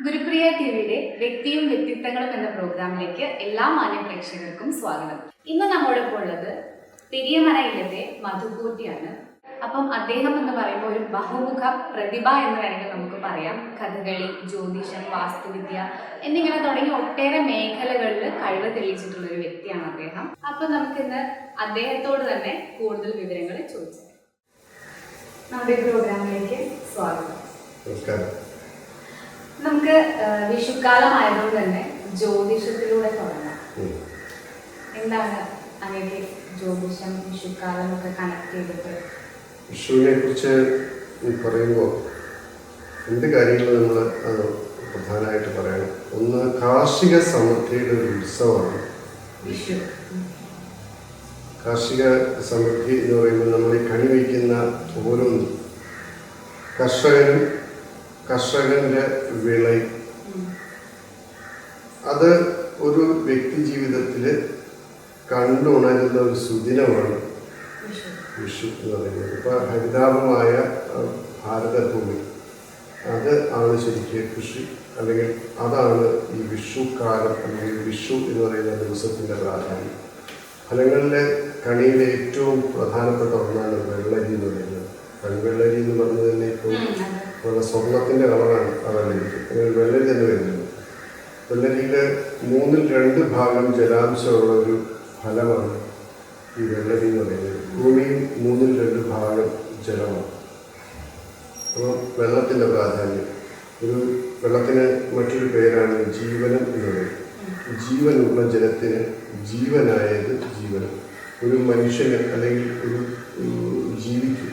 ഗുരുപ്രിയ ടിവിയുടെ വ്യക്തിയും വ്യക്തിത്വങ്ങളും എന്ന പ്രോഗ്രാമിലേക്ക് എല്ലാ മാന്യ പ്രേക്ഷകർക്കും സ്വാഗതം. ഇന്ന് നമ്മോടൊപ്പം ഉള്ളത് പെരിയമനയിലത്തെ മധുകൂട്ടിയാണ്. അപ്പം അദ്ദേഹം എന്ന് പറയുമ്പോൾ ഒരു ബഹുമുഖ പ്രതിഭ എന്ന് വേണമെങ്കിൽ നമുക്ക് പറയാം. കഥകളി, ജ്യോതിഷം, വാസ്തുവിദ്യ എന്നിങ്ങനെ തുടങ്ങി ഒട്ടേറെ മേഖലകളിൽ കഴിവ് തെളിയിച്ചിട്ടുള്ള ഒരു വ്യക്തിയാണ് അദ്ദേഹം. അപ്പൊ നമുക്കിന്ന് അദ്ദേഹത്തോട് തന്നെ കൂടുതൽ വിവരങ്ങൾ ചോദിച്ചു. നമ്മുടെ പ്രോഗ്രാമിലേക്ക് സ്വാഗതം. നമുക്ക് വിഷുക്കാലമായതുകൊണ്ട് തന്നെ ജ്യോതിഷത്തിലൂടെ തുടങ്ങാം. എന്താണ് അങ്ങനെ ജ്യോതിഷം, വിഷുക്കാലം ഒക്കെ കണക്ട് ചെയ്തിട്ട്? വിഷുവിനെ കുറിച്ച് പറയുമ്പോൾ രണ്ട് കാര്യങ്ങൾ നമ്മൾ പ്രധാനമായിട്ട് പറയണം. ഒന്ന്, കാർഷിക സമൃദ്ധിയുടെ ഒരു ഉത്സവമാണ് വിഷു. കാർഷിക സമൃദ്ധി എന്ന് പറയുമ്പോൾ നമ്മൾ ഈ കണി വയ്ക്കുന്ന ഓരോന്നും കർഷകന്റെ വിള, അത് ഒരു വ്യക്തി ജീവിതത്തിൽ കണ്ടുണരുന്ന ഒരു സുദിനമാണ് വിഷു എന്ന് പറയുന്നത്. ഇപ്പോൾ ഹരിതാപമായ ഭാരതഭൂമി, അത് ആണ് ശരിക്കും കൃഷി, അല്ലെങ്കിൽ അതാണ് ഈ വിഷുക്കാലം അല്ലെങ്കിൽ വിഷു എന്ന് പറയുന്ന ദിവസത്തിൻ്റെ പ്രാധാന്യം. ഫലങ്ങളിലെ കണിയിലെ ഏറ്റവും പ്രധാനപ്പെട്ട ഒന്നാണ് വെള്ളരി എന്ന് പറയുന്നത്. വെള്ളരി എന്ന് പറഞ്ഞത് തന്നെ ഇപ്പോൾ നല്ല സ്വർണത്തിൻ്റെ കളറാണ് ആ വെള്ളരിക്ക്. അങ്ങനെ വെള്ളരി തന്നെ വരുന്നത്. വെള്ളരിയിൽ 2/3 ജലാംശമുള്ള ഒരു ഫലമാണ് ഈ വെള്ളരി എന്ന് പറയുന്നത്. ഭൂമിയും 2/3 ജലമാണ്. അപ്പോൾ വെള്ളത്തിൻ്റെ പ്രാധാന്യം, വെള്ളത്തിന് മറ്റൊരു പേരാണ് ജീവനം എന്ന് പറയുന്നത്. ജീവനുള്ള ജലത്തിന് ജീവനായത് ജീവനം. ഒരു മനുഷ്യന് അല്ലെങ്കിൽ ഒരു ജീവിക്ക്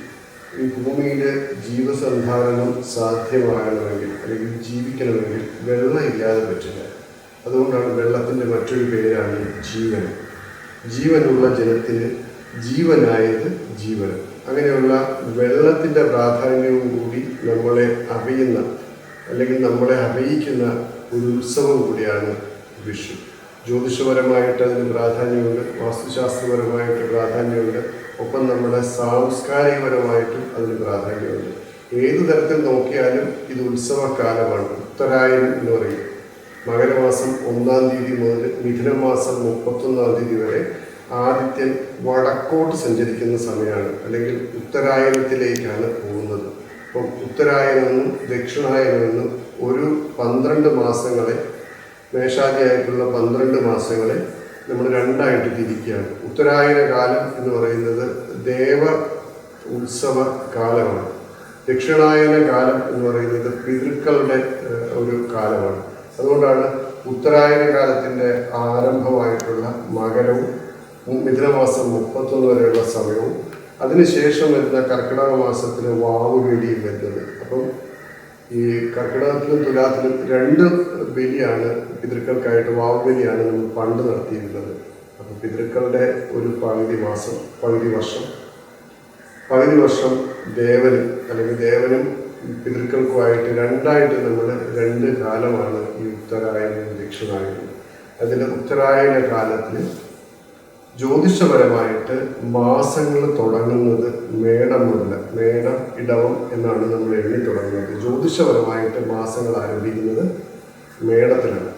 ഈ ഭൂമിയിലെ ജീവസന്ധാരണം സാധ്യമാകണമെങ്കിൽ അല്ലെങ്കിൽ ജീവിക്കണമെങ്കിൽ വെള്ളം ഇല്ലാതെ പറ്റില്ല. അതുകൊണ്ടാണ് വെള്ളത്തിൻ്റെ മറ്റൊരു പേരാണ് ജീവനം. ജീവനുള്ള ജലത്തിന് ജീവനായത് ജീവനം. അങ്ങനെയുള്ള വെള്ളത്തിൻ്റെ പ്രാധാന്യവും കൂടി നമ്മളെ അറിയുന്ന അല്ലെങ്കിൽ നമ്മളെ അറിയിക്കുന്ന ഒരു ഉത്സവം കൂടിയാണ് വിഷു. ജ്യോതിഷപരമായിട്ട് അതിന് പ്രാധാന്യമുണ്ട്, വാസ്തുശാസ്ത്രപരമായിട്ട് പ്രാധാന്യമുണ്ട്, ഒപ്പം നമ്മുടെ സാംസ്കാരികപരമായിട്ടും അതിന് പ്രാധാന്യമുണ്ട്. ഏതു തരത്തിൽ നോക്കിയാലും ഇത് ഉത്സവകാലമാണ്. ഉത്തരായനം എന്ന് പറയും. മകരമാസം 1-ാം തീയതി മുതൽ മിഥുനമാസം 31-ാം തീയതി വരെ ആദിത്യൻ വടക്കോട്ട് സഞ്ചരിക്കുന്ന സമയമാണ്, അല്ലെങ്കിൽ ഉത്തരായനത്തിലേക്കാണ് പോകുന്നത്. അപ്പം ഉത്തരായനെന്നും ദക്ഷിണായനമെന്നും ഒരു 12 മാസങ്ങളെ, മേഷാദിയായിട്ടുള്ള 12 മാസങ്ങളെ നമ്മൾ രണ്ടായിട്ട് തിരിക്കുകയാണ്. ഉത്തരായന കാലം എന്ന് പറയുന്നത് ദേവ ഉത്സവ കാലമാണ്. ദക്ഷിണായന കാലം എന്ന് പറയുന്നത് പിതൃക്കളുടെ ഒരു കാലമാണ്. അതുകൊണ്ടാണ് ഉത്തരായന കാലത്തിൻ്റെ ആരംഭമായിട്ടുള്ള മകരവും മിഥുനമാസം 31 വരെയുള്ള സമയവും അതിനുശേഷം വരുന്ന കർക്കിടക മാസത്തിൽ വാവുബലിയും വരുന്നത്. അപ്പം ഈ കർക്കിടകത്തിലും തുലാത്തിലും 2 ബലിയാണ് പിതൃക്കൾക്കായിട്ട്. വാവുബലിയാണ് നമ്മൾ പണ്ട് നടത്തിയിരുന്നത്. അപ്പം പിതൃക്കളുടെ ഒരു പകുതി വർഷം ദേവനും അല്ലെങ്കിൽ ദേവനും പിതൃക്കൾക്കുമായിട്ട് രണ്ടായിട്ട് നമ്മൾ 2 കാലമാണ് ഈ ഉത്തരായനും ദക്ഷിണായനും. അതിൽ ഉത്തരായന കാലത്തിൽ ജ്യോതിഷപരമായിട്ട് മാസങ്ങൾ തുടങ്ങുന്നത് മേടം മുതൽ, മേടം ഇടവം എന്നാണ് നമ്മൾ എണ്ണി തുടങ്ങുന്നത്. ജ്യോതിഷപരമായിട്ട് മാസങ്ങൾ ആരംഭിക്കുന്നത് മേടത്തിലാണ്.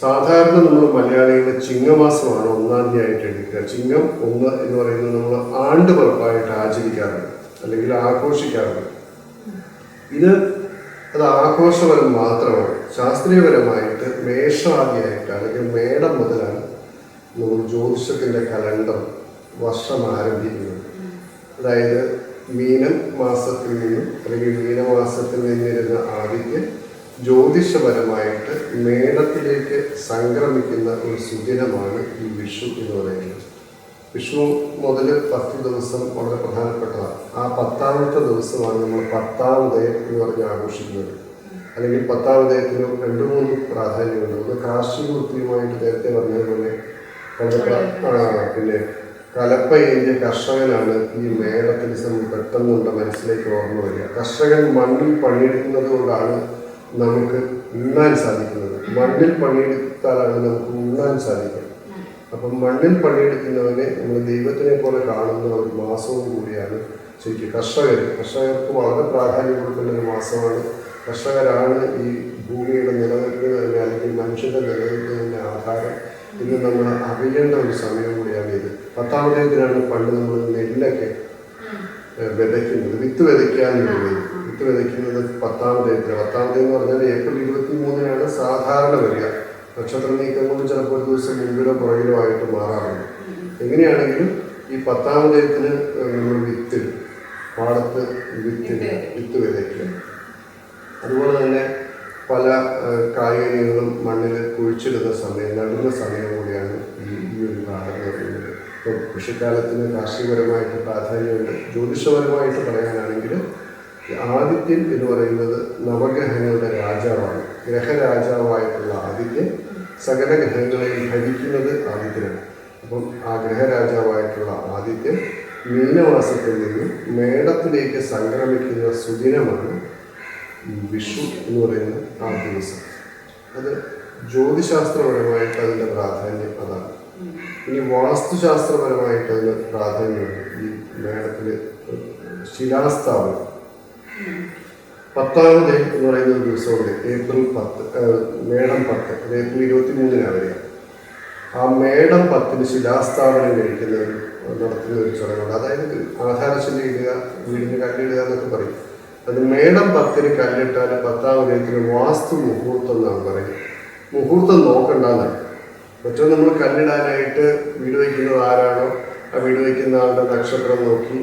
സാധാരണ നമ്മൾ മലയാളികൾ ചിങ്ങമാസമാണ് 1-ാം തീയതിയായിട്ട് എടുക്കുക. ചിങ്ങം 1 എന്ന് പറയുന്നത് നമ്മൾ ആണ്ടുപിറപ്പായിട്ട് ആചരിക്കാറുണ്ട് അല്ലെങ്കിൽ ആഘോഷിക്കാറുണ്ട്. അത് ആഘോഷപരം മാത്രമാണ്. ശാസ്ത്രീയപരമായിട്ട് മേഷാദിയായിട്ട് അല്ലെങ്കിൽ മേടം മുതലാണ് നമ്മൾ ജ്യോതിഷത്തിൻ്റെ കലണ്ടർ വർഷം ആരംഭിക്കുന്നത്. അതായത് മീനം മാസത്തിൽ നിന്നും അല്ലെങ്കിൽ മീനമാസത്തിൽ നിന്നിരുന്ന ആദിത്യം ജ്യോതിഷപരമായിട്ട് മേടത്തിലേക്ക് സംക്രമിക്കുന്ന ഒരു സുദിനമാണ് ഈ വിഷു എന്ന് പറയുന്നത്. വിഷു മുതൽ 10 ദിവസം വളരെ പ്രധാനപ്പെട്ടതാണ്. ആ 10ാമത്തെ ദിവസമാണ് നമ്മൾ 10ാം ഉദയം എന്ന് പറഞ്ഞ് ആഘോഷിക്കുന്നത്. അല്ലെങ്കിൽ 10ാം ഉദയത്തിന് 2-3 പ്രാധാന്യമുണ്ട്. ഒന്ന് കാർഷിക വൃത്തിയുമായിട്ട് നേരത്തെ പറഞ്ഞതുപോലെ പിന്നെ കലപ്പ ഏന്തിയ കർഷകനാണ് ഈ മേടത്തിൽ നമ്മൾ പെട്ടെന്ന് നമ്മുടെ മനസ്സിലേക്ക് ഓർമ്മ വരിക. കർഷകൻ മണ്ണിൽ പണിയെടുക്കുന്നത് കൊണ്ടാണ് നമുക്ക് ഉണ്ണാൻ സാധിക്കുന്നത്. മണ്ണിൽ പണിയെടുത്താലാണ് നമുക്ക് ഉണ്ണാൻ സാധിക്കുന്നത്. അപ്പം മണ്ണിൽ പണിയെടുക്കുന്നവനെ നമ്മൾ ദൈവത്തിനെ പോലെ കാണുന്ന ഒരു മാസവും കൂടിയാണ് ശരിക്കും കർഷകർക്ക് വളരെ പ്രാധാന്യം കൊടുക്കുന്ന ഒരു മാസമാണ്. കർഷകരാണ് ഈ ഭൂമിയുടെ നിലനിൽപ്പിന് തന്നെ അല്ലെങ്കിൽ മനുഷ്യന്റെ നിലനിൽപ്പിന് തന്നെ ആധാരം ഇന്ന് നമ്മൾ അറിയേണ്ട ഒരു സമയം കൂടിയാണ് ഇത്. 10-ാം ഉദയത്തിനാണ് പണ്ട് നമ്മൾ നെല്ലൊക്കെ വിതയ്ക്കുന്നത്, വിത്ത് വിതയ്ക്കാനുള്ളത്. വിത്ത് വിതയ്ക്കുന്നത് 10-ാം ഉദയത്തിന്. 10-ാം ഉദയം എന്ന് പറഞ്ഞാൽ ഏപ്രിൽ 23-നാണ് സാധാരണ വരിക. നക്ഷത്ര നീക്കം കൊണ്ട് ചിലപ്പോൾ ഒരു ദിവസം മുമ്പിലോ പുറകിലോ ആയിട്ട് മാറാറുണ്ട്. എങ്ങനെയാണെങ്കിലും ഈ 10-ാം ഉദയത്തിന് നമ്മൾ പാടത്ത് വിത്ത് വിതയ്ക്കുക. അതുപോലെ തന്നെ പല കായികങ്ങളും മണ്ണിൽ കുഴിച്ചിടുന്ന സമയം, നടുന്ന സമയം കൂടിയാണ് ഈ ഒരു കാലം എന്ന് പറയുന്നത്. ഇപ്പോൾ കൃഷിക്കാലത്തിന് കാർഷികപരമായിട്ട് പ്രാധാന്യമുണ്ട്. ജ്യോതിഷപരമായിട്ട് പറയാനാണെങ്കിൽ ആദിത്യൻ എന്ന് പറയുന്നത് നവഗ്രഹങ്ങളുടെ രാജാവാണ്. ഗ്രഹരാജാവായിട്ടുള്ള ആദിത്യൻ സകല ഗ്രഹങ്ങളെയും ഭരിക്കുന്നത് ആദിത്യനാണ്. അപ്പം ആ ഗ്രഹരാജാവായിട്ടുള്ള ആദിത്യൻ മീനമാസത്തിൽ നിന്നും മേടത്തിലേക്ക് സംക്രമിക്കുന്ന സുദിനമാണ് വിഷു എന്ന് പറയുന്ന ആ ദിവസം. അത് ജ്യോതിശാസ്ത്രപരമായിട്ട് അതിൻ്റെ പ്രാധാന്യം അതാണ്. ഇനി വാസ്തുശാസ്ത്രപരമായിട്ട് അതിന് പ്രാധാന്യമുണ്ട്. ഈ മേടത്തിൽ ശിലാസ്ഥാപനം 10-ാം ഉദയം എന്ന് പറയുന്ന ഒരു ദിവസമുണ്ട്. ഏപ്രിൽ 10, മേടം 10, അത് ഏപ്രിൽ 23-നാണ് വരിക. ആ മേടം 10-ന് ശിലാസ്ഥാപനം നടത്തുന്ന ഒരു ചടങ്ങുണ്ട്. അതായത് ആധാരശില ഇടുക, വീടിന് കല്ലിടുക എന്നൊക്കെ പറയും. അത് മേടം 10-ന് കല്ലിട്ടാൽ 10-ാം ഉദയത്തിന് വാസ്തു മുഹൂർത്തം എന്നാണ് പറയുന്നത്. മുഹൂർത്തം നോക്കണ്ടെന്നാണ്. മറ്റോ നമ്മൾ കല്ലിടാനായിട്ട് വീട് വയ്ക്കുന്നത് ആരാണോ ആ വീട് വയ്ക്കുന്ന ആളുടെ നക്ഷത്രം നോക്കി,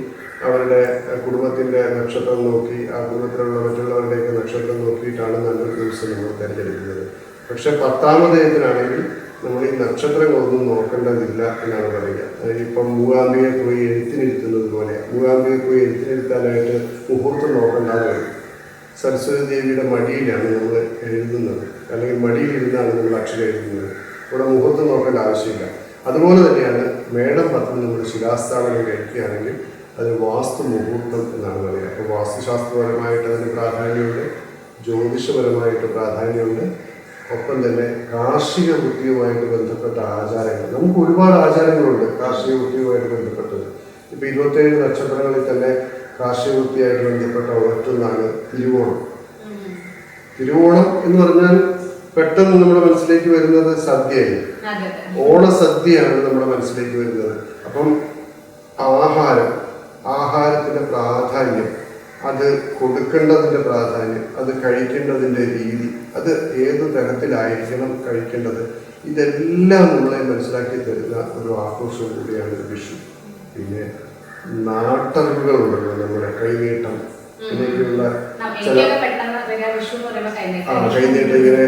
അവരുടെ കുടുംബത്തിൻ്റെ നക്ഷത്രം നോക്കി, ആ കുടുംബത്തിലുള്ള മറ്റുള്ളവരുടെയൊക്കെ നക്ഷത്രം നോക്കിയിട്ടാണ് നല്ലൊരു ദിവസം നമ്മൾ തിരഞ്ഞെടുക്കുന്നത്. പക്ഷെ 10-ാം ഉദയത്തിനാണെങ്കിൽ നമ്മൾ ഈ നക്ഷത്രങ്ങളൊന്നും നോക്കേണ്ടതില്ല എന്നാണ് പറയുക. ഇപ്പം മൂകാംബികയെ പോയി എഴുത്തിനിരുത്തുന്നത് പോലെ, മൂകാംബികയെ പോയി എഴുത്തിനിരുത്താനായിട്ട് മുഹൂർത്തം നോക്കേണ്ടത് വരും. സരസ്വതി ദേവിയുടെ മടിയിലാണ് നമ്മൾ എഴുതുന്നത്, അല്ലെങ്കിൽ മടിയിലിരുന്നാണ് നമ്മൾ അക്ഷരം എഴുതുന്നത്. ഇവിടെ മുഹൂർത്തം നോക്കേണ്ട ആവശ്യമില്ല. അതുപോലെ തന്നെയാണ് മേടം 10-ന് നമ്മൾ ശിലാസ്ഥാപനം കഴിക്കുകയാണെങ്കിൽ അത് വാസ്തു മുഹൂർത്തം എന്നാണ് പറയുക. അപ്പോൾ വാസ്തുശാസ്ത്രപരമായിട്ട് അതിന് പ്രാധാന്യമുണ്ട്, ജ്യോതിഷപരമായിട്ട് പ്രാധാന്യമുണ്ട്. ഒപ്പം തന്നെ കാർഷിക വൃത്തിയുമായിട്ട് ബന്ധപ്പെട്ട ആചാരങ്ങൾ, നമുക്ക് ഒരുപാട് ആചാരങ്ങളുണ്ട് കാർഷിക വൃത്തിയുമായിട്ട് ബന്ധപ്പെട്ടത്. ഇപ്പം 27 നക്ഷത്രങ്ങളിൽ തന്നെ കാർഷിക വൃത്തിയായിട്ട് ബന്ധപ്പെട്ട മറ്റൊന്നാണ് തിരുവോണം. തിരുവോണം എന്ന് പറഞ്ഞാൽ പെട്ടെന്ന് നമ്മുടെ മനസ്സിലേക്ക് വരുന്നത് സദ്യയാണ്. ഓണസദ്യയാണ് നമ്മുടെ മനസ്സിലേക്ക് വരുന്നത്. അപ്പം ആഹാരത്തിന്റെ പ്രാധാന്യം, അത് കൊടുക്കേണ്ടതിൻ്റെ പ്രാധാന്യം, അത് കഴിക്കേണ്ടതിൻ്റെ രീതി, അത് ഏത് തരത്തിലായിരിക്കണം കഴിക്കേണ്ടത്, ഇതെല്ലാം നമ്മളെ മനസ്സിലാക്കി തരുന്ന ഒരു ആഘോഷം കൂടിയാണ് വിഷു. പിന്നെ നാട്ടറിവുകളുണ്ടല്ലോ, നമ്മുടെ കൈനീട്ടം, അങ്ങനെയൊക്കെയുള്ള കൈനീട്ടം ഇങ്ങനെ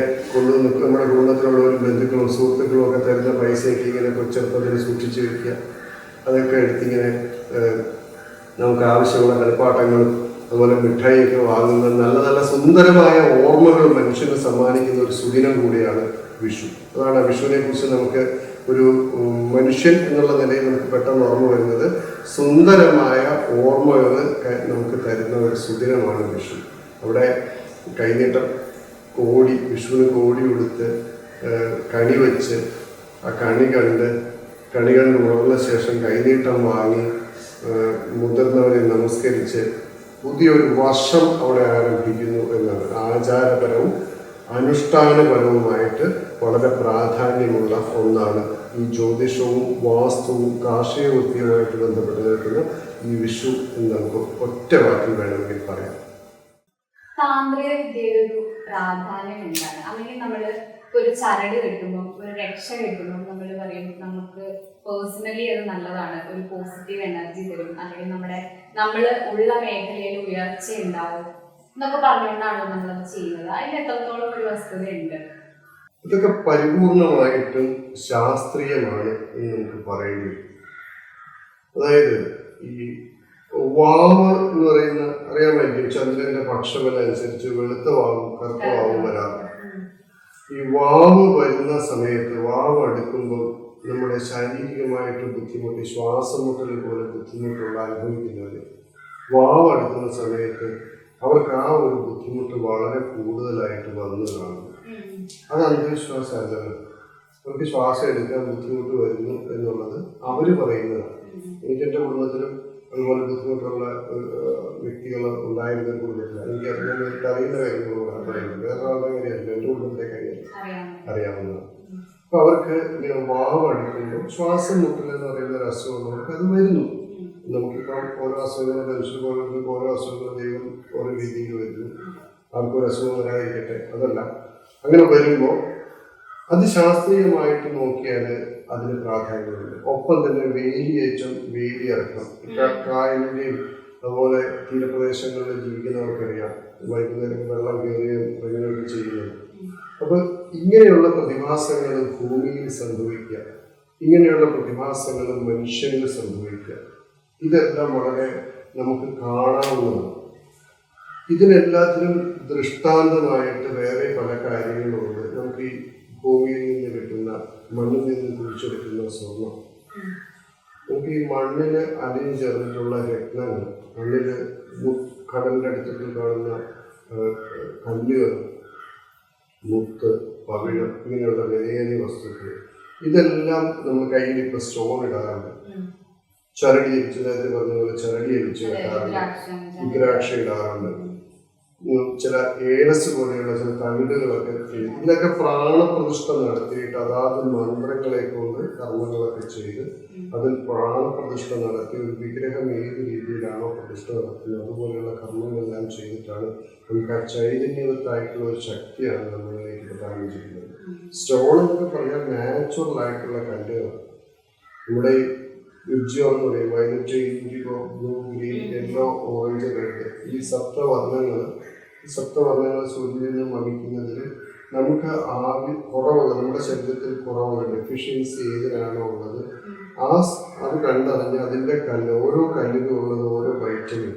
നമ്മുടെ കുടുംബത്തിലുള്ളവരും ബന്ധുക്കളും സുഹൃത്തുക്കളും ഒക്കെ തരുന്ന പൈസയൊക്കെ ഇങ്ങനെ ചെറുപ്പത്തിൽ സൂക്ഷിച്ചു വെക്കുക. അതൊക്കെ എടുത്തിങ്ങനെ നമുക്ക് ആവശ്യമുള്ള കളിപ്പാട്ടങ്ങളും അതുപോലെ മിഠായിയൊക്കെ വാങ്ങുന്ന നല്ല നല്ല സുന്ദരമായ ഓർമ്മകൾ മനുഷ്യന് സമ്മാനിക്കുന്ന ഒരു സുദിനം കൂടിയാണ് വിഷു. അതാണ് വിഷുവിനെ കുറിച്ച് നമുക്ക് ഒരു മനുഷ്യൻ എന്നുള്ള നിലയിൽ നമുക്ക് പെട്ടെന്ന് ഓർമ്മ വരുന്നത് സുന്ദരമായ ഓർമ്മകൾ നമുക്ക് തരുന്ന ഒരു സുദിനമാണ് വിഷു. അവിടെ കൈനീട്ടം, വിഷുവിന് കോടി കൊടുത്ത് കണി വെച്ച് ആ കണി കണ്ട് ഉണർന്ന ശേഷം കൈനീട്ടം വാങ്ങി മുതിർന്നവരെ നമസ്കരിച്ച് പുതിയൊരു വർഷം അവിടെ ആരംഭിക്കുന്നു എന്നാണ്. ആചാരപരവും അനുഷ്ഠാനപരവുമായിട്ട് വളരെ പ്രാധാന്യമുള്ള ഒന്നാണ് ഈ ജ്യോതിഷവും വാസ്തുവും കാർഷിക വൃത്തിയുമായിട്ട് ബന്ധപ്പെട്ട് നിൽക്കുന്ന ഈ വിഷു എന്ന് നമുക്ക് ഒറ്റ വാക്കിൽ വേണമെങ്കിൽ പറയാം. താന്ത്രിക വിദ്യയുടെ ഒരു പ്രാധാന്യം എന്താണ്? അല്ലെങ്കിൽ നമ്മൾ ഒരു ചരട് കിട്ടുമ്പോൾ, ഒരു രക്ഷ കിട്ടുമ്പോൾ നമ്മൾ പറയും നമുക്ക് പേഴ്സണലി അത് നല്ലതാണ്, ഒരു പോസിറ്റീവ് എനർജി തരും, അല്ലെങ്കിൽ നമ്മൾ ഉള്ള മേഖലയിൽ ഉയർച്ച ഉണ്ടാവും എന്നൊക്കെ പറഞ്ഞുകൊണ്ടാണോ നമ്മളത് ചെയ്യുന്നത്? അതിൽ എത്രത്തോളം ഒരു വസ്തുതയുണ്ട്? ഇതൊക്കെ പരിപൂർണമായിട്ടും ശാസ്ത്രീയമാണ് എന്ന് നമുക്ക് പറയേണ്ടി വരും. അതായത് ഈ വാവ് എന്ന് പറയുന്ന അറിയാമായിരിക്കും, ചന്ദ്രന്റെ പക്ഷബലം അനുസരിച്ച് വെളുത്ത വാവും കറുത്ത വാവും വരാറുണ്ട്. ഈ വാവ് വരുന്ന സമയത്ത്, വാവ് അടുക്കുമ്പോൾ നമ്മുടെ ശാരീരികമായിട്ട് ബുദ്ധിമുട്ട്, ശ്വാസം മുട്ടൽ പോലെ ബുദ്ധിമുട്ടുള്ള അനുഭവിക്കുന്നവർ വാവ് അടുക്കുന്ന സമയത്ത് അവർക്ക് ആ ഒരു ബുദ്ധിമുട്ട് വളരെ കൂടുതലായിട്ട് വന്നു കാണുന്നു. അത് അന്ധവിശ്വാസമല്ലല്ലോ. അവർക്ക് ശ്വാസം എടുക്കാൻ ബുദ്ധിമുട്ട് വരുന്നു എന്നുള്ളത് അവർ പറയുന്നതാണ്. എനിക്ക് എൻ്റെ കുടുംബത്തിലും അതുപോലെ ബുദ്ധിമുട്ടുള്ള വ്യക്തികൾ ഉണ്ടായിരുന്ന കുടുംബത്തിൽ എനിക്ക് അറിയുന്ന കാര്യങ്ങളോടാണ് പറയുന്നത്. വേറെ ആളുടെ കാര്യമല്ല, എൻ്റെ കുടുംബത്തിലെ കാര്യം അറിയാവുന്നതാണ്. അപ്പോൾ അവർക്ക് ഇങ്ങനെ വാവ് അടിക്കുമ്പോൾ ശ്വാസം മുട്ടൽ എന്ന് പറയുന്ന ഒരു അസുഖമുള്ളവർക്ക് അത് വരുന്നു. നമുക്കിപ്പം ഓരോ അസുഖങ്ങളും മനുഷ്യർക്ക് ഓരോ അസുഖങ്ങളും ദൈവം ഓരോ രീതിയിൽ വരുന്നു. ആർക്കൊരു അസുഖം വരാതിരിക്കട്ടെ, അതല്ല. അങ്ങനെ വരുമ്പോൾ അത് ശാസ്ത്രീയമായിട്ട് നോക്കിയാൽ അതിന് പ്രാധാന്യമുണ്ട്. ഒപ്പം തന്നെ വേലിയേറ്റം, വേലിയിറക്കം, കായലിൻ്റെയും അതുപോലെ തീരപ്രദേശങ്ങളിൽ ജീവിക്കുന്നവർക്കറിയാം വൈകുന്നേരം വെള്ളം കയറുകയും ഇറങ്ങുകയൊക്കെ ചെയ്യുന്നത്. അപ്പോൾ ഇങ്ങനെയുള്ള പ്രതിഭാസങ്ങൾ ഭൂമിയിൽ സംഭവിക്കുക, ഇങ്ങനെയുള്ള പ്രതിഭാസങ്ങൾ മനുഷ്യരിൽ സംഭവിക്കുക, ഇതെല്ലാം വളരെ നമുക്ക് കാണാവുന്നതാണ്. ഇതിനെല്ലാത്തിനും ദൃഷ്ടാന്തമായിട്ട് വേറെ പല കാര്യങ്ങളുണ്ട്. നമുക്ക് ഈ ഭൂമിയിൽ നിന്ന് കിട്ടുന്ന, മണ്ണിൽ നിന്ന് കുഴിച്ചെടുക്കുന്ന സ്വർണം, നമുക്ക് ഈ മണ്ണിൽ അലിഞ്ഞു ചേർന്നിട്ടുള്ള രത്നങ്ങൾ, മണ്ണിൽ കടലിൻ്റെ അടുത്തൊക്കെ കാണുന്ന കല്ലുകൾ, മുത്ത്, പവിഴം, ഇങ്ങനെയുള്ള വിലയേറിയ വസ്തുക്കൾ, ഇതെല്ലാം നമ്മൾ കയ്യിൽ ഇപ്പോൾ സ്റ്റോൺ ഇടാറുണ്ട്. ചരടി അരിച്ച്, നേരത്തെ പറഞ്ഞ പോലെ ചരടി അരിച്ച് വെക്കാറുണ്ട്, രുദ്രാക്ഷ ഇടാറുണ്ട്, ചില ഏലസ് പോലെയുള്ള ചില തകിടുകളൊക്കെ. ഇതിലൊക്കെ പ്രാണപ്രതിഷ്ഠ നടത്തിയിട്ട് അതാത് മന്ത്രങ്ങളെ കൊണ്ട് കർമ്മങ്ങളൊക്കെ ചെയ്ത് അതിൽ പ്രാണപ്രതിഷ്ഠ നടത്തി ഒരു വിഗ്രഹം ഏത് രീതിയിലാണോ പ്രതിഷ്ഠ നടത്തുന്നത് അതുപോലെയുള്ള കർമ്മങ്ങളെല്ലാം ചെയ്തിട്ടാണ് നമുക്ക് ആ ചൈതന്യവത്തായിട്ടുള്ള ഒരു ശക്തിയാണ് നമ്മളിലേക്ക് പ്രദാനം ചെയ്യുന്നത്. സ്റ്റോൺ എന്നൊക്കെ പറഞ്ഞാൽ നാച്ചുറൽ ആയിട്ടുള്ള കല്ലുകളാണ്. നമ്മുടെ യുജിയോ എന്ന് പറയും, violet, IndiGo, blue, green, yellow, orange, red, ഈ സപ്തവർണ്ണങ്ങൾ സൂര്യനിൽ നിന്ന് വമിക്കുന്നതിൽ നമുക്ക് ആദ്യം കുറവുള്ള, നമ്മുടെ ശരീരത്തിൽ കുറവുള്ള ഡെഫിഷ്യൻസി ഏതിനാണോ ഉള്ളത് അത് കണ്ടറിഞ്ഞ് അതിൻ്റെ ഓരോ കല്ലിനും ഉള്ളത് ഓരോ വൈറ്റമിൻ.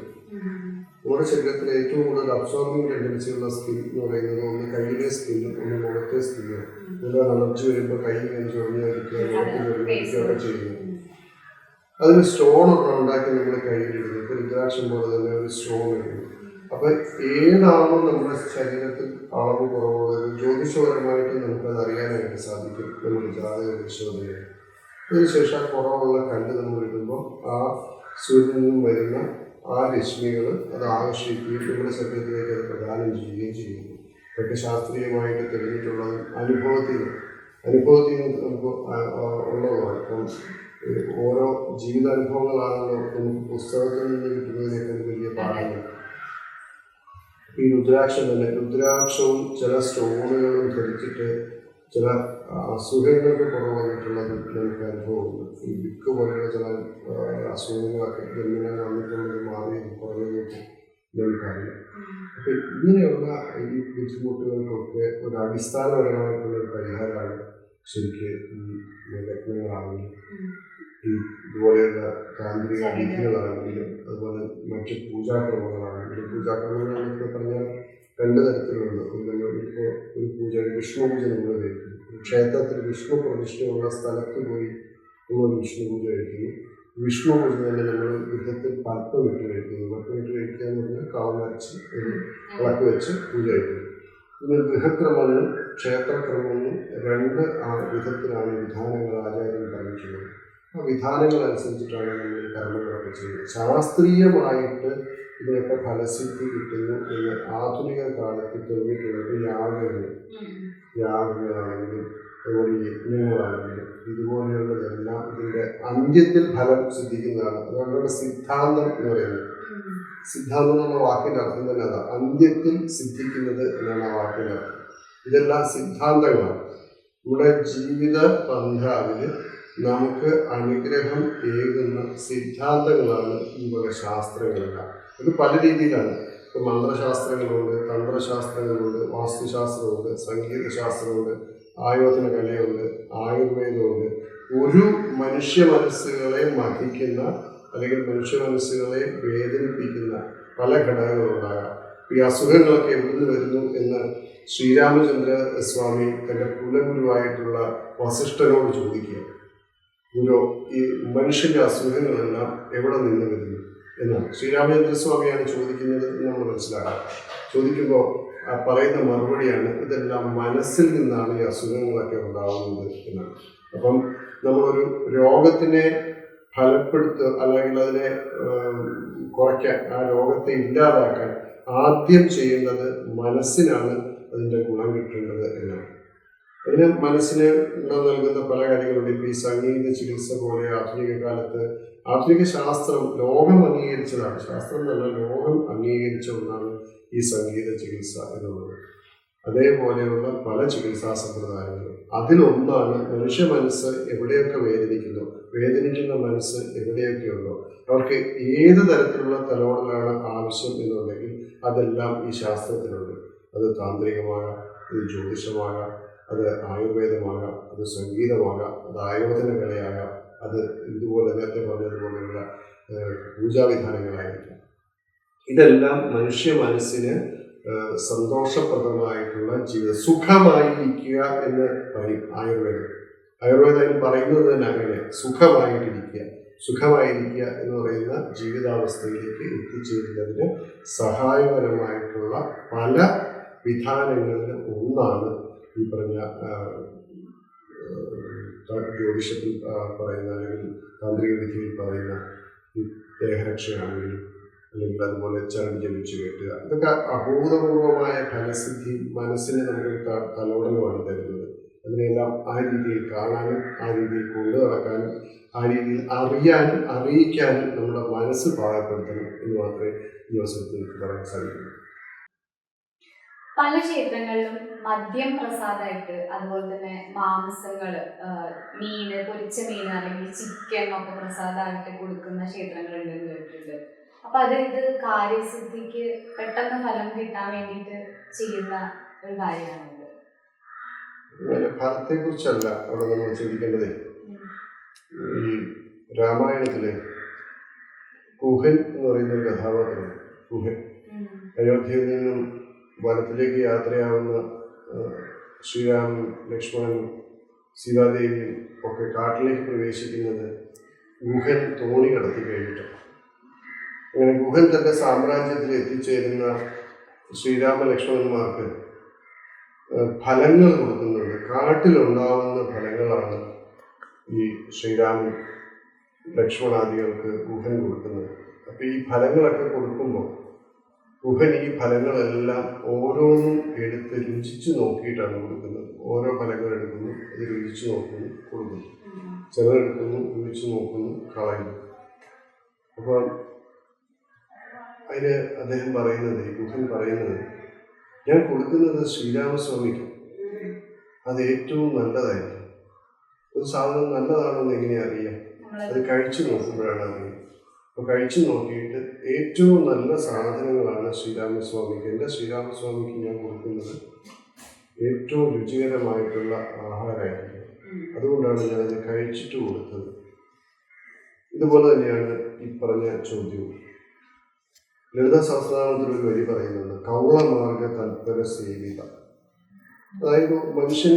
നമ്മുടെ ശരീരത്തിൽ ഏറ്റവും കൂടുതൽ അബ്സോർബിംഗ് ടെൻഡൻസി ഉള്ള സ്കിൻ എന്ന് പറയുന്നത് ഒന്ന് കയ്യിലെ സ്കിന്നും ഒന്ന് മുഖത്തെ സ്കിന്നും. ഇതെല്ലാം നിറച്ച് വരുമ്പോൾ കൈ ഇങ്ങനെ ചൊറിഞ്ഞിരിക്കുക, മുഖത്ത് ചൊറിഞ്ഞിരിക്കുകയൊക്കെ ചെയ്യുന്നു. അതിന് സ്റ്റോണൊക്കെ ഉണ്ടാക്കി നമ്മുടെ കയ്യിലിടുന്നു. ഇപ്പോൾ രുദ്രാക്ഷം പോലെ തന്നെ ഒരു സ്റ്റോൺ ഇടുന്നു. അപ്പം ഏതാണോ നമ്മുടെ ശരീരത്തിൽ അളവ് കുറവുള്ളത് ജ്യോതിഷപരമായിട്ട് നമുക്കത് അറിയാനായിട്ട് സാധിക്കും. നമ്മുടെ ജാതക പരിശോധനയിൽ അതിനുശേഷം കുറവുള്ള കല്ല് നമ്മൾ ഇടുമ്പോൾ ആ സൂര്യനിൽ നിന്നും വരുന്ന ആ രശ്മികൾ അത് ആകർഷിക്കുകയും നമ്മുടെ ശരീരത്തിലേക്ക് അത് പ്രദാനം ചെയ്യുകയും ചെയ്യുന്നു. ഇതൊക്കെ ശാസ്ത്രീയമായിട്ട് തെളിഞ്ഞിട്ടുള്ളതും അനുഭവത്തിൽ നമുക്ക് ഉള്ളതുമാണ്. ഇപ്പം ഓരോ ജീവിതാനുഭവങ്ങളാണല്ലോ നമുക്ക് പുസ്തകത്തിൽ നിന്ന് കിട്ടുന്നതിനേക്കാൾ വലിയ പാഠങ്ങൾ. ഈ രുദ്രാക്ഷവും ചില സ്റ്റോണുകളും ധരിച്ചിട്ട് ചില അസുഖങ്ങൾക്ക് കുറവ് വന്നിട്ടുള്ളത് നമുക്ക് അനുഭവമുണ്ട്. ഈ വിക്ക് പോലെയുള്ള ചില അസുഖങ്ങളൊക്കെ എങ്ങനെ വന്നിട്ടുള്ളത് മാറിയത് കുറഞ്ഞതൊക്കെ നമുക്കറിയാം. അപ്പം ഇങ്ങനെയുള്ള ഈ ബുദ്ധിമുട്ടുകൾക്കൊക്കെ ഒരു അടിസ്ഥാനപരമായിട്ടുള്ളൊരു പരിഹാരമാണ് ശരിക്കും ഈ രത്നങ്ങളാണെങ്കിലും ഈ ഇതുപോലെയുള്ള താന്ത്രിക വിധികളാണെങ്കിലും അതുപോലെ മറ്റ് പൂജാക്രമങ്ങളാണെങ്കിലും. പൂജാക്രമങ്ങൾ എന്നൊക്കെ പറഞ്ഞാൽ രണ്ട് തരത്തിലുണ്ട്. ഇപ്പോൾ ഒരു പൂജ, വിഷ്ണു പൂജ നമ്മൾ കഴിക്കുന്നു. ക്ഷേത്രത്തിൽ വിഷ്ണു പ്രതിഷ്ഠയുള്ള സ്ഥലത്ത് പോയി നമ്മൾ വിഷ്ണു പൂജ കഴിക്കുന്നു. വിഷ്ണു പൂജ തന്നെ നമ്മൾ ഗൃഹത്തിൽ പൽപ്പമിട്ട് കഴിക്കുന്നു. പൽപ്പമിട്ട് കഴിക്കുക എന്ന് പറഞ്ഞാൽ കാവലരച്ച് ഒരു വിളക്ക് വെച്ച് പൂജ കഴിക്കുന്നു. പിന്നെ ഗൃഹക്രമങ്ങളും ക്ഷേത്രക്രമങ്ങളും രണ്ട് വിധത്തിലാണ് വിധാനങ്ങൾ ആചാര്യൻ പറഞ്ഞിട്ടുള്ളത്. ആ വിധാനങ്ങൾ അനുസരിച്ചിട്ടാണ് നമ്മൾ ഈ കർമ്മങ്ങളൊക്കെ ചെയ്യുന്നത്. ശാസ്ത്രീയമായിട്ട് ഇതിനൊക്കെ ഫലസിദ്ധി കിട്ടുന്നു എന്ന് ആധുനിക കാലത്ത് തെളിഞ്ഞിട്ടുള്ളത് യാഗങ്ങളാണെങ്കിലും അതുപോലെ യജ്ഞങ്ങളാണെങ്കിലും ഇതുപോലെയുള്ളതെല്ലാം ഇതിൻ്റെ അന്ത്യത്തിൽ ഫലം സിദ്ധിക്കുന്നതാണ്. അതുകൊണ്ടാണ് സിദ്ധാന്തം എന്ന് പറയുന്നത്. സിദ്ധാന്തം എന്നുള്ള വാക്കിൻ്റെ അർത്ഥം തന്നെ അതാണ്, അന്ത്യത്തിൽ സിദ്ധിക്കുന്നത് എന്നാണ് ആ വാക്കിൻ്റെ അർത്ഥം. ഇതെല്ലാം സിദ്ധാന്തങ്ങളാണ്. നമ്മുടെ ജീവിത പന്ഥാവിൽ നമുക്ക് അനുഗ്രഹം ഏകുന്ന സിദ്ധാന്തങ്ങളാണ് ഈ വക ശാസ്ത്രങ്ങളെല്ലാം. ഇത് പല രീതിയിലാണ്. ഇപ്പോൾ മന്ത്രശാസ്ത്രങ്ങളുണ്ട്, തന്ത്രശാസ്ത്രങ്ങളുണ്ട്, വാസ്തുശാസ്ത്രമുണ്ട്, സംഗീതശാസ്ത്രമുണ്ട്, ആയോധന കലയുണ്ട്, ആയുർവേദമുണ്ട്. ഒരു മനുഷ്യ മനസ്സുകളെ മഥിക്കുന്ന അല്ലെങ്കിൽ മനുഷ്യ മനസ്സുകളെ വേദനിപ്പിക്കുന്ന പല ഘടകങ്ങളുണ്ടാകാം. ഈ അസുഖങ്ങളൊക്കെ എവിടുന്ന് വരുന്നു എന്ന് ശ്രീരാമചന്ദ്ര സ്വാമി തൻ്റെ കുലഗുരുവായിട്ടുള്ള വസിഷ്ഠനോട് ചോദിക്കുക. ഗുരു, ഈ മനുഷ്യൻ്റെ അസുഖങ്ങളെല്ലാം എവിടെ നിന്ന് വരുന്നു എന്നാണ് ശ്രീരാമചന്ദ്രസ്വാമിയാണ് ചോദിക്കുന്നത് എന്ന് നമ്മൾ മനസ്സിലാക്കാം. ചോദിക്കുമ്പോൾ പറയുന്ന മറുപടിയാണ് ഇതെല്ലാം മനസ്സിൽ നിന്നാണ് ഈ അസുഖങ്ങളൊക്കെ ഉണ്ടാകുന്നത് എന്നാണ്. അപ്പം നമ്മളൊരു രോഗത്തിനെ ഫലപ്പെടുത്തുക അല്ലെങ്കിൽ അതിനെ കുറയ്ക്കാൻ, ആ രോഗത്തെ ഇല്ലാതാക്കാൻ ആദ്യം ചെയ്യേണ്ടത് മനസ്സിനാണ് അതിൻ്റെ ഗുണം കിട്ടേണ്ടത് എന്നാണ്. അതിന് മനസ്സിന് ഗുണം നൽകുന്ന പല കാര്യങ്ങളുണ്ട്. ഇപ്പോൾ ഈ സംഗീത ചികിത്സ പോലെ ആധുനിക കാലത്ത് ആധുനിക ശാസ്ത്രം ലോകം അംഗീകരിച്ചതാണ്. ശാസ്ത്രം എന്നല്ല, ലോകം അംഗീകരിച്ച ഒന്നാണ് ഈ സംഗീത ചികിത്സ എന്നുള്ളത്. അതേപോലെയുള്ള പല ചികിത്സാ സമ്പ്രദായങ്ങളും അതിലൊന്നാണ് മനുഷ്യ മനസ്സ് എവിടെയൊക്കെ വേദനിക്കുന്ന മനസ്സ് എവിടെയൊക്കെയുണ്ടോ അവർക്ക് ഏത് തരത്തിലുള്ള തലോടലാണ് ആവശ്യം എന്നുണ്ടെങ്കിൽ അതെല്ലാം ഈ ശാസ്ത്രത്തിലുണ്ട്. അത് താന്ത്രികമാകാം, അത് ജ്യോതിഷമാകാം, അത് ആയുർവേദമാകാം, അത് സംഗീതമാകാം, അത് ആയോധന കലയാകാം, അത് ഇതുപോലെ നേരത്തെ പറഞ്ഞതുപോലെയുള്ള പൂജാവിധാനങ്ങളായിരിക്കാം. ഇതെല്ലാം മനുഷ്യ മനസ്സിന് സന്തോഷപ്രദമായിട്ടുള്ള ജീവിതം, സുഖമായിരിക്കുക എന്ന് പറയും ആയുർവേദം പറയുന്നത് തന്നെ അങ്ങനെ, സുഖമായിരിക്കുക എന്ന് പറയുന്ന ജീവിതാവസ്ഥയിലേക്ക് എത്തിച്ചേരുന്നതിന് സഹായകരമായിട്ടുള്ള പല വിധാനങ്ങളിൽ ഒന്നാണ് ഈ പറഞ്ഞ ജ്യോതിഷത്തിൽ പറയുന്ന അല്ലെങ്കിൽ താന്ത്രിക വിധിയിൽ പറയുന്ന ഈ ദേഹരക്ഷയാണെങ്കിലും അല്ലെങ്കിൽ അതുപോലെ ചരട് ജപിച്ച് കെട്ടുക. ഇതൊക്കെ അഭൂതപൂർവമായ ഫലസിദ്ധി മനസ്സിന് നമുക്ക് തലോടനമാണ് തരുന്നത്. അതിനെല്ലാം ആ രീതിയിൽ കാണാനും ആ രീതിയിൽ കൊണ്ടു നടക്കാനും ആ രീതിയിൽ അറിയാനും അറിയിക്കാനും നമ്മുടെ മനസ്സ് പാകപ്പെടുത്തണം എന്ന് മാത്രമേ ഈ അവസരത്തിൽ എനിക്ക് പറയാൻ സാധിക്കുള്ളൂ. പല ക്ഷേത്രങ്ങളിലും മദ്യം പ്രസാദമായിട്ട്, അതുപോലെ തന്നെ മാംസങ്ങള്, മീന്, പൊരിച്ച മീൻ അല്ലെങ്കിൽ ചിക്കൻ ഒക്കെ പ്രസാദമായിട്ട് കൊടുക്കുന്ന ക്ഷേത്രങ്ങളുണ്ടെന്ന് കേട്ടിട്ടുണ്ട്. അപ്പൊ ഇത് കാര്യസിദ്ധിക്ക് പെട്ടെന്ന് ഫലം കിട്ടാൻ വേണ്ടിയിട്ട് ചെയ്യുന്ന ഒരു കാര്യമാണത്. ഫലത്തെ കുറിച്ചല്ല അവിടെ നമ്മൾ ചിന്തിക്കേണ്ടത്. ഈ രാമായണത്തിലെ കുഹൻ എന്ന് പറയുന്ന ഒരു കഥാപാത്രം, കുഹൻ അയോധ്യയിൽ നിന്നും വനത്തിലേക്ക് യാത്രയാവുന്ന ശ്രീരാമനും ലക്ഷ്മണനും സീതാദേവിയും ഒക്കെ കാട്ടിലേക്ക് പ്രവേശിക്കുന്നത് ഗുഹൻ തോണി കടത്തി കഴിഞ്ഞിട്ടാണ്. അങ്ങനെ ഗുഹൻ തൻ്റെ സാമ്രാജ്യത്തിൽ എത്തിച്ചേരുന്ന ശ്രീരാമ ലക്ഷ്മണന്മാർക്ക് ഫലങ്ങൾ കൊടുക്കുന്നുണ്ട്. കാട്ടിലുണ്ടാവുന്ന ഫലങ്ങളാണ് ഈ ശ്രീരാമൻ ലക്ഷ്മണാദികൾക്ക് ഗുഹൻ കൊടുക്കുന്നത്. അപ്പം ഈ ഫലങ്ങളൊക്കെ കൊടുക്കുമ്പോൾ ഗുഹൻ ഈ ഫലങ്ങളെല്ലാം ഓരോന്നും എടുത്ത് രുചിച്ച് നോക്കിയിട്ടാണ് കൊടുക്കുന്നത്. ഓരോ ഫലങ്ങൾ എടുക്കുന്നു, അത് രുചിച്ച് നോക്കുന്നു, കൊടുക്കുന്നു. ചിലരെടുക്കുന്നു, രുചിച്ച് നോക്കുന്നു, കളയുന്നു. അപ്പോൾ അതിന് അദ്ദേഹം പറയുന്നത്, ഈ ഗുഹൻ പറയുന്നത്, ഞാൻ കൊടുക്കുന്നത് ശ്രീരാമസ്വാമിക്ക് അത് ഏറ്റവും നല്ലതായിരിക്കും. ഒരു സാധനം നല്ലതാണെന്ന് എങ്ങനെ അറിയാം? അത് കഴിച്ചു നോക്കുമ്പോഴാണ് അറിയുന്നത്. അപ്പോൾ കഴിച്ചു നോക്കിയിട്ട് ഏറ്റവും നല്ല സാധനങ്ങളാണ് ശ്രീരാമസ്വാമിക്ക്, എൻ്റെ ശ്രീരാമസ്വാമിക്ക് ഞാൻ കൊടുക്കുന്നത് ഏറ്റവും രുചികരമായിട്ടുള്ള ആഹാരമായിരിക്കും. അതുകൊണ്ടാണ് ഞാനത് കഴിച്ചിട്ട് കൊടുത്തത്. ഇതുപോലെ തന്നെയാണ് ഈ പറഞ്ഞ ചോദ്യവും. ലളിതാ സഹസ്രനാമത്തിൽ ഒരു വരി പറയുന്നുണ്ട്, കൗളമാർഗ തൽപര സേവിത. അതായത് മനുഷ്യൻ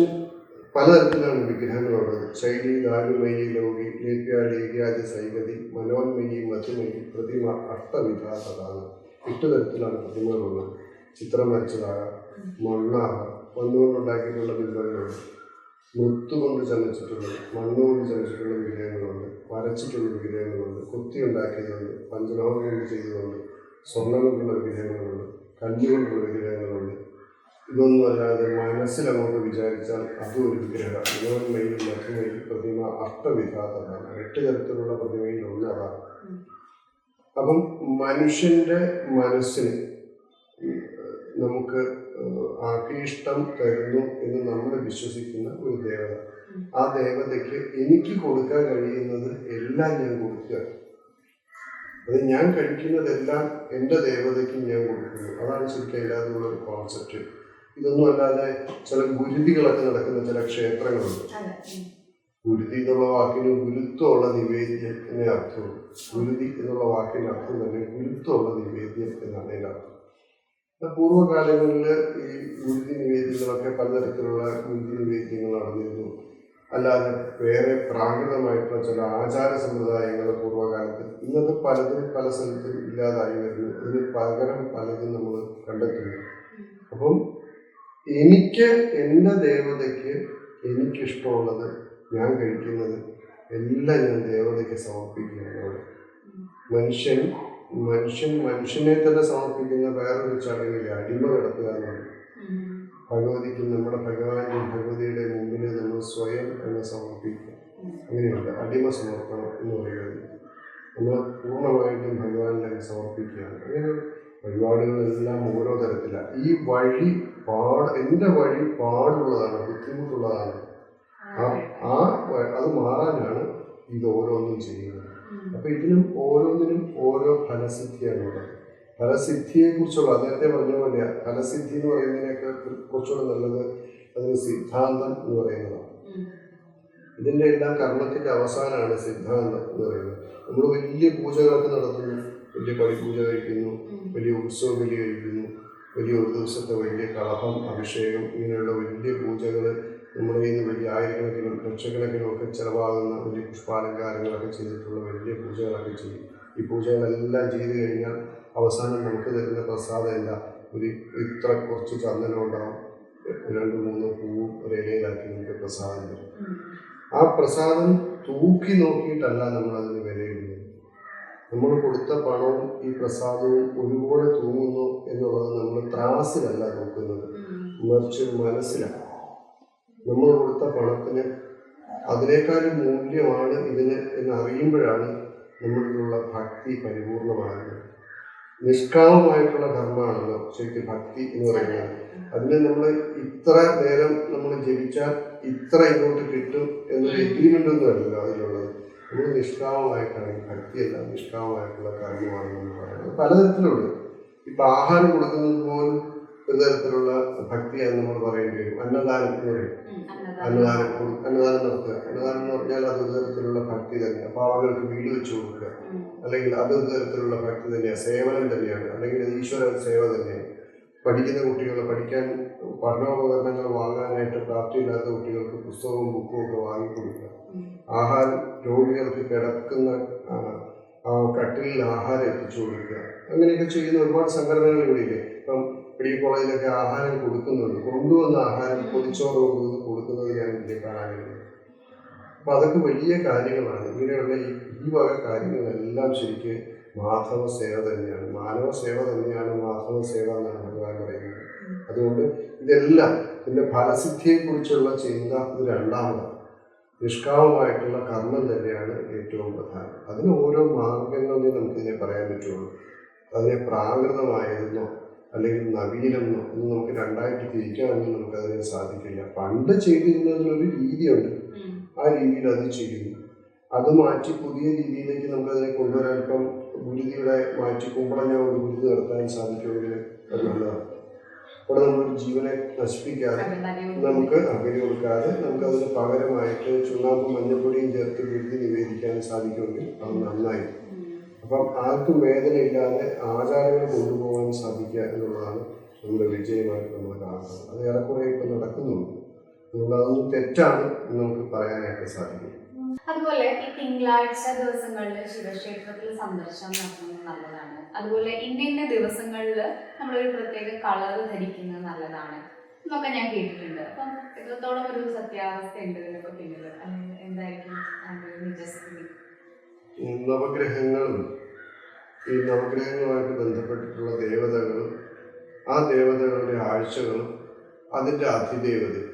പലതരത്തിലാണ് വിഗ്രഹങ്ങളുള്ളത്. ശൈലി, ദാരുമയി, ലോകി, ലേഖ്യാജ സൈകതി, മനോന്മയി, മധുമയി, പ്രതിമ, അഷ്ടവിധാതാണ്. 8 തരത്തിലാണ് പ്രതിമകളുള്ളത്. ചിത്രം വരച്ചതാകാം, മണ്ണാകാം, മണ്ണുകൊണ്ടുണ്ടാക്കിയിട്ടുള്ള ബിംബങ്ങളുണ്ട്, മുത്തുകൊണ്ട് ചമച്ചിട്ടുള്ളത്, മണ്ണുകൊണ്ട് ചമച്ചിട്ടുള്ള വിഗ്രഹങ്ങളുണ്ട്, വരച്ചിട്ടുള്ള വിഗ്രഹങ്ങളുണ്ട്, കുത്തി ഉണ്ടാക്കിയതുണ്ട്, പഞ്ചലോഹം കൊണ്ട് ചെയ്തതുണ്ട്, സ്വർണ്ണം കൊണ്ടുള്ള വിഗ്രഹങ്ങളുണ്ട്, കല്ലുകൊണ്ടുള്ള വിഗ്രഹങ്ങളുണ്ട്. ഇതൊന്നും അല്ലാതെ മനസ്സിലങ്ങോട്ട് വിചാരിച്ചാൽ അതും ഒരു വിഗ്രഹം. മനോന്മയിൽ, മധുമയിൽ, പ്രതിമ, അഷ്ടവിധാതാണ്. 8 തരത്തിലുള്ള പ്രതിമയിൽ ഒന്ന് അതാണ്. അപ്പം മനുഷ്യന്റെ മനസ്സിന് നമുക്ക് ആകീഷ്ടം തരുന്നു എന്ന് നമ്മൾ വിശ്വസിക്കുന്ന ഒരു ദേവത. ആ ദേവതയ്ക്ക് എനിക്ക് കൊടുക്കാൻ കഴിയുന്നത് എല്ലാം ഞാൻ കൊടുക്കുക. അത് ഞാൻ കഴിക്കുന്നതെല്ലാം എൻ്റെ ദേവതയ്ക്ക് ഞാൻ കൊടുക്കുന്നു. അതാണ് ശരിക്കും അതിനകത്തുള്ള ഒരു കോൺസെപ്റ്റ്. ഇതൊന്നും അല്ലാതെ ചില ഗുരുതികളൊക്കെ നടക്കുന്ന ചില ക്ഷേത്രങ്ങളുണ്ട്. ഗുരുതി എന്നുള്ള വാക്കിന് ഗുരുത്വമുള്ള നിവേദ്യം എന്നേ അർത്ഥമുള്ളൂ. ഗുരുതി എന്നുള്ള വാക്കിൻ്റെ അർത്ഥം തന്നെ ഗുരുത്വമുള്ള നിവേദ്യം എന്നാണ് അതിൻ്റെ അർത്ഥം. പൂർവ്വകാലങ്ങളിൽ ഈ ഗുരുതി നിവേദ്യങ്ങളൊക്കെ പലതരത്തിലുള്ള ഗുരുതി നിവേദ്യങ്ങൾ നടന്നിരുന്നു. അല്ലാതെ വേറെ പ്രാകൃതമായിട്ടുള്ള ചില ആചാര സമ്പ്രദായങ്ങൾ പൂർവ്വകാലത്ത് ഇന്നത്തെ പലതും പല സ്ഥലത്തും ഇല്ലാതായി വരുന്നു. ഇതിന് പകരം പലതും നമ്മൾ കണ്ടെത്തുന്നു. അപ്പം എനിക്ക് എൻ്റെ ദേവതയ്ക്ക് എനിക്കിഷ്ടമുള്ളത് ഞാൻ കഴിക്കുന്നത് എല്ലാം ഞാൻ ദേവതയ്ക്ക് സമർപ്പിക്കുകയാണ് അവിടെ. മനുഷ്യനെ തന്നെ സമർപ്പിക്കുന്ന വേറൊരു ചടങ്ങില്ല, അടിമ കിടക്കുക എന്നുള്ളത്. ഭഗവതിക്ക്, നമ്മുടെ ഭഗവാനും ഭഗവതിയുടെ മുമ്പിൽ നമ്മൾ സ്വയം എന്നെ സമർപ്പിക്കുക. അങ്ങനെയുണ്ട് അടിമ സമർപ്പണം എന്ന് പറയുന്നത്. നമ്മൾ പൂർണ്ണമായിട്ടും ഭഗവാനിലേക്ക് സമർപ്പിക്കുകയാണ്. അങ്ങനെ വഴിപാടുകളെല്ലാം ഓരോ തരത്തിലാണ്. ഈ വഴി എൻ്റെ വഴി പാടുള്ളതാണ്, ബുദ്ധിമുട്ടുള്ളതാണ്. അത് മാറാനാണ് ഇത് ഓരോന്നും ചെയ്യുന്നത്. അപ്പൊ ഇതിനും ഓരോന്നിനും ഓരോ ഫലസിദ്ധിയാണുള്ളത്. ഫലസിദ്ധിയെക്കുറിച്ചുള്ള നേരത്തെ പറഞ്ഞ പോലെ ഫലസിദ്ധി എന്ന് പറയുന്നതിനൊക്കെ കുറച്ചുകൂടെ നല്ലത് അതിന് സിദ്ധാന്തം എന്ന് പറയുന്നതാണ്. ഇതിൻ്റെ എല്ലാം കർമ്മത്തിൻ്റെ അവസാനമാണ് സിദ്ധാന്തം എന്ന് പറയുന്നത്. നമ്മൾ വലിയ പൂജകളൊക്കെ നടത്തുന്നു, വലിയ പടിപൂജ കഴിക്കുന്നു, വലിയ ഉത്സവ ബലി കഴിക്കുന്നു, വലിയ ഒരു ദിവസത്തെ വലിയ കളഭം, അഭിഷേകം, ഇങ്ങനെയുള്ള വലിയ പൂജകൾ നമ്മുടെ കയ്യിൽ നിന്ന് വലിയ ആയിരക്കണക്കിനും ലക്ഷക്കണക്കിനും ഒക്കെ ചിലവാകുന്ന വലിയ പുഷ്പാലങ്കാരങ്ങളൊക്കെ ചെയ്തിട്ടുള്ള വലിയ പൂജകളൊക്കെ ചെയ്യും. ഈ പൂജകളെല്ലാം ചെയ്ത് കഴിഞ്ഞാൽ അവസാനം നമുക്ക് തരുന്ന പ്രസാദം എന്താ? ഇത്ര കുറച്ച് ചന്ദനം ഉണ്ടാവും, 2-3 പൂവും ഒരു ഇലയിലാക്കി നമുക്ക് പ്രസാദം തരും. ആ പ്രസാദം തൂക്കി നോക്കിയിട്ടല്ല നമ്മളതിന് വിലയിടുന്നത്. നമ്മൾ കൊടുത്ത പണവും ഈ പ്രസാദവും ഒരുപോലെ തൂങ്ങുന്നു എന്നുള്ളത് നമ്മൾ ത്രാസിലല്ല നോക്കുന്നത്, മറിച്ച് മനസ്സിലാണ്. നമ്മൾ കൊടുത്ത പണത്തിന് അതിനേക്കാളും മൂല്യമാണ് ഇതിന് എന്നറിയുമ്പോഴാണ് നമ്മളിലുള്ള ഭക്തി പരിപൂർണമാകുന്നത്. നിഷ്കാമമായിട്ടുള്ള ധർമ്മമാണല്ലോ ശരിക്കും ഭക്തി എന്ന് പറയുന്നത്. അതിന് നമ്മൾ ഇത്ര നേരം നമ്മൾ ജപിച്ചാൽ ഇത്ര ഇങ്ങോട്ട് കിട്ടും എന്നൊരു എഗ്രിമെൻ്റ് ഒന്നും അല്ലല്ലോ അതിലുള്ളത്. നമ്മൾ നിഷ്കാമമായിട്ടാണ് ഭക്തിയല്ല, നിഷ്കാമമായിട്ടുള്ള കർമ്മമാണെന്ന് പറയുന്നത്. പലതരത്തിലുണ്ട്. ഇപ്പം ആഹാരം കൊടുക്കുന്നത് പോലും ഒരു തരത്തിലുള്ള ഭക്തിയാണ് നമ്മൾ പറയേണ്ടി വരും. അന്നദാനം എന്ന് പറയും. അന്നദാനം നടത്തുക. അന്നദാനം എന്ന് പറഞ്ഞാൽ അതൊരു തരത്തിലുള്ള ഭക്തി തന്നെയാണ്. പാവങ്ങൾക്ക് വീട് വെച്ച് കൊടുക്കുക, അല്ലെങ്കിൽ അതൊരു തരത്തിലുള്ള ഭക്തി തന്നെയാണ്, സേവനം തന്നെയാണ്, അല്ലെങ്കിൽ ഈശ്വര സേവ തന്നെയാണ്. പഠിക്കുന്ന കുട്ടികൾ പഠിക്കാൻ പഠനോപകരണങ്ങൾ വാങ്ങാനായിട്ട് പ്രാപ്തിയില്ലാത്ത കുട്ടികൾക്ക് പുസ്തകവും ബുക്കും ഒക്കെ വാങ്ങിക്കൊടുക്കുക. ആഹാരം രോഗികൾക്ക് കിടക്കുന്ന കട്ടിലിൽ ആഹാരം എത്തിച്ചു കൊടുക്കുക. അങ്ങനെയൊക്കെ ചെയ്യുന്ന ഒരുപാട് സംഘടനകൾ ഇവിടെയില്ലേ. ഇപ്പം മെഡിക്കൽ കോളേജിലൊക്കെ ആഹാരം കൊടുക്കുന്നുണ്ട്. കൊണ്ടുവന്ന ആഹാരം പൊതിച്ചോറ് കൊണ്ടുവന്ന് കൊടുക്കുന്നത് ഞാൻ ഇതിൽ കാണാൻ കഴിയുന്നത്. അപ്പം അതൊക്കെ വലിയ കാര്യങ്ങളാണ്. ഇങ്ങനെയുള്ള ഈ വക കാര്യങ്ങളെല്ലാം ശരിക്ക് മാധവ സേവ തന്നെയാണ്, മാനവ സേവ തന്നെയാണ് മാധവ സേവ എന്നാണ് ഭഗവാൻ പറയുന്നത്. അതുകൊണ്ട് ഇതെല്ലാം ഇതിൻ്റെ ഫലസിദ്ധിയെക്കുറിച്ചുള്ള ചിന്ത ഇത് രണ്ടാമതാണ്. നിഷ്കാമമായിട്ടുള്ള കർമ്മം തന്നെയാണ് ഏറ്റവും പ്രധാനം. അതിന് ഓരോ മാർഗങ്ങളെ നമുക്കിതിനെ പറയാൻ പറ്റുള്ളൂ. അതിനെ പ്രാകൃതമായതെന്നോ അല്ലെങ്കിൽ നവീനെന്നോ ഒന്നും നമുക്ക് രണ്ടായിട്ട് തിരിക്കാനൊന്നും നമുക്കതിനെ സാധിക്കില്ല. പണ്ട് ചെയ്തിരുന്നതിനൊരു രീതിയുണ്ട്, ആ രീതിയിൽ അത് ചെയ്യുന്നു. അത് മാറ്റി പുതിയ രീതിയിലേക്ക് നമുക്കതിനെ കൊണ്ടുവരാൻ ഇപ്പം ഗുരുതിയുടെ മാറ്റി കുമ്പളഞ്ഞ ഒരു ഗുരുതി നടത്താൻ സാധിക്കുമെങ്കിൽ അത് നല്ലതാണ്. അവിടെ നമ്മളൊരു ജീവനെ നശിപ്പിക്കാതെ നമുക്ക് അകരി കൊടുക്കാതെ നമുക്കതിന് പകരമായിട്ട് ചുണ്ണാമ്പും മഞ്ഞപ്പൊടിയും ചേർത്ത് ഗുരുതി നിവേദിക്കാൻ സാധിക്കുമെങ്കിൽ അത് നന്നായി. അപ്പം ആർക്കും വേദനയില്ലാതെ ആചാരങ്ങൾ കൊണ്ടുപോകാൻ സാധിക്കുക എന്നുള്ളതാണ് നമ്മുടെ വിജയമായിട്ട് നമ്മൾ കാണുന്നത്. അത് ഏറെക്കുറെ ഇപ്പം നടക്കുന്നുണ്ട്. അതുകൊണ്ട് അതൊന്നും തെറ്റാണ് എന്ന് നമുക്ക് പറയാനായിട്ട് സാധിക്കും. അതുപോലെ ഈ തിങ്കളാഴ്ച ദിവസങ്ങളിൽ ശിവക്ഷേത്രത്തിൽ സന്ദർശനം നടത്തുന്നത് നല്ലതാണ്. അതുപോലെ ഇന്ന ദിവസങ്ങളിൽ നമ്മളൊരു പ്രത്യേക കളർ ധരിക്കുന്നത് നല്ലതാണ് എന്നൊക്കെ ഞാൻ കേട്ടിട്ടുണ്ട്. അപ്പം എത്രത്തോളം ഒരു സത്യാവസ്ഥ ഉണ്ട് ഇതിനൊക്കെ പിന്നിൽ, അല്ലെങ്കിൽ എന്തായിരിക്കും നിജസ്ഥിതി? നവഗ്രഹങ്ങളും ഈ നവഗ്രഹങ്ങളുമായിട്ട് ബന്ധപ്പെട്ടിട്ടുള്ള ദേവതകളും ആ ദേവതകളുടെ ആഴ്ചകളും അതിൻ്റെ അതിദേവതയും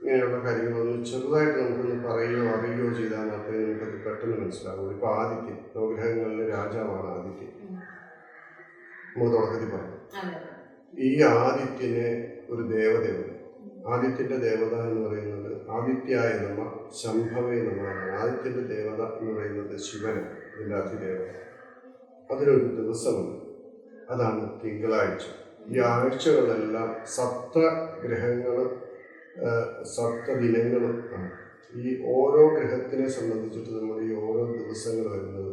ഇങ്ങനെയുള്ള കാര്യങ്ങളൊന്നും ചെറുതായിട്ട് നമുക്കൊന്ന് പറയുകയോ അറിയുകയോ ചെയ്താൽ മാത്രമേ നമുക്കത് പെട്ടെന്ന് മനസ്സിലാവുള്ളൂ. ഇപ്പോൾ ആദിത്യൻ, നവഗ്രഹങ്ങളിലെ രാജാവാണ് ആദിത്യൻ. നമ്മൾ തുടക്കത്തിൽ പറഞ്ഞു. ഈ ആദിത്യനെ ഒരു ദേവതയുണ്ട്. ആദിത്യൻ്റെ ദേവത എന്ന് പറയുന്നത് ആദിത്യായ നമ ശംഭവേ നമയാണ്. ആദിത്യൻ്റെ ദേവത എന്ന് പറയുന്നത് ശിവനാണ്, ഇതിൻ്റെ അതിദേവത. അതിനൊരു ദിവസമുണ്ട്, അതാണ് തിങ്കളാഴ്ച. ഈ ആഴ്ചകളെല്ലാം സപ്തഗ്രഹങ്ങളും സപ്തദിനങ്ങളും ആണ്. ഈ ഓരോ ഗ്രഹത്തിനെ സംബന്ധിച്ചിട്ട് നമ്മൾ ഈ ഓരോ ദിവസങ്ങൾ വരുന്നത്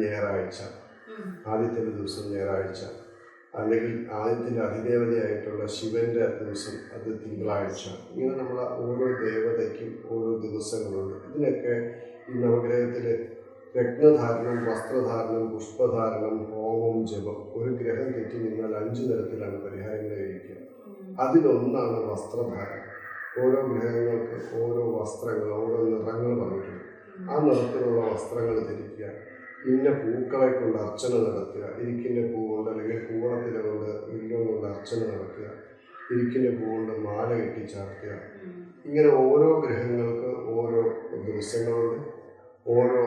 ഞായറാഴ്ച, ആദ്യത്തിൻ്റെ ദിവസം ഞായറാഴ്ച, അല്ലെങ്കിൽ ആദ്യത്തിൻ്റെ അതിദേവതയായിട്ടുള്ള ശിവന്റെ ദിവസം അത് തിങ്കളാഴ്ച. ഇങ്ങനെ നമ്മൾ ഓരോ ദേവതയ്ക്കും ഓരോ ദിവസങ്ങളുണ്ട്. ഇതിനൊക്കെ ഈ നവഗ്രഹത്തിൽ രത്നധാരണം, വസ്ത്രധാരണം, പുഷ്പധാരണം, ഹോമം, ജപം. ഒരു ഗ്രഹം തെറ്റി നിന്നാൽ 5 തരത്തിലാണ് പരിഹാരങ്ങൾ കഴിക്കുക. അതിലൊന്നാണ് വസ്ത്രധാരണം. ഓരോ ഗ്രഹങ്ങൾക്ക് ഓരോ വസ്ത്രങ്ങൾ, ഓരോ നിറങ്ങൾ പറഞ്ഞിട്ടുണ്ട്. ആ നിറത്തിലുള്ള വസ്ത്രങ്ങൾ ധരിക്കുക, ഇന്ന പൂക്കളെ കൊണ്ട് അർച്ചന നടത്തുക, ഇരിക്കിൻ്റെ പൂ കൊണ്ട് അല്ലെങ്കിൽ പൂവളത്തില കൊണ്ട് വില്യം കൊണ്ട് അർച്ചന നടത്തുക, ഇരിക്കിൻ്റെ പൂ കൊണ്ട് മാല കെട്ടി ചാർത്തുക. ഇങ്ങനെ ഓരോ ഗ്രഹങ്ങൾക്ക് ഓരോ ദിവസങ്ങളുണ്ട്, ഓരോ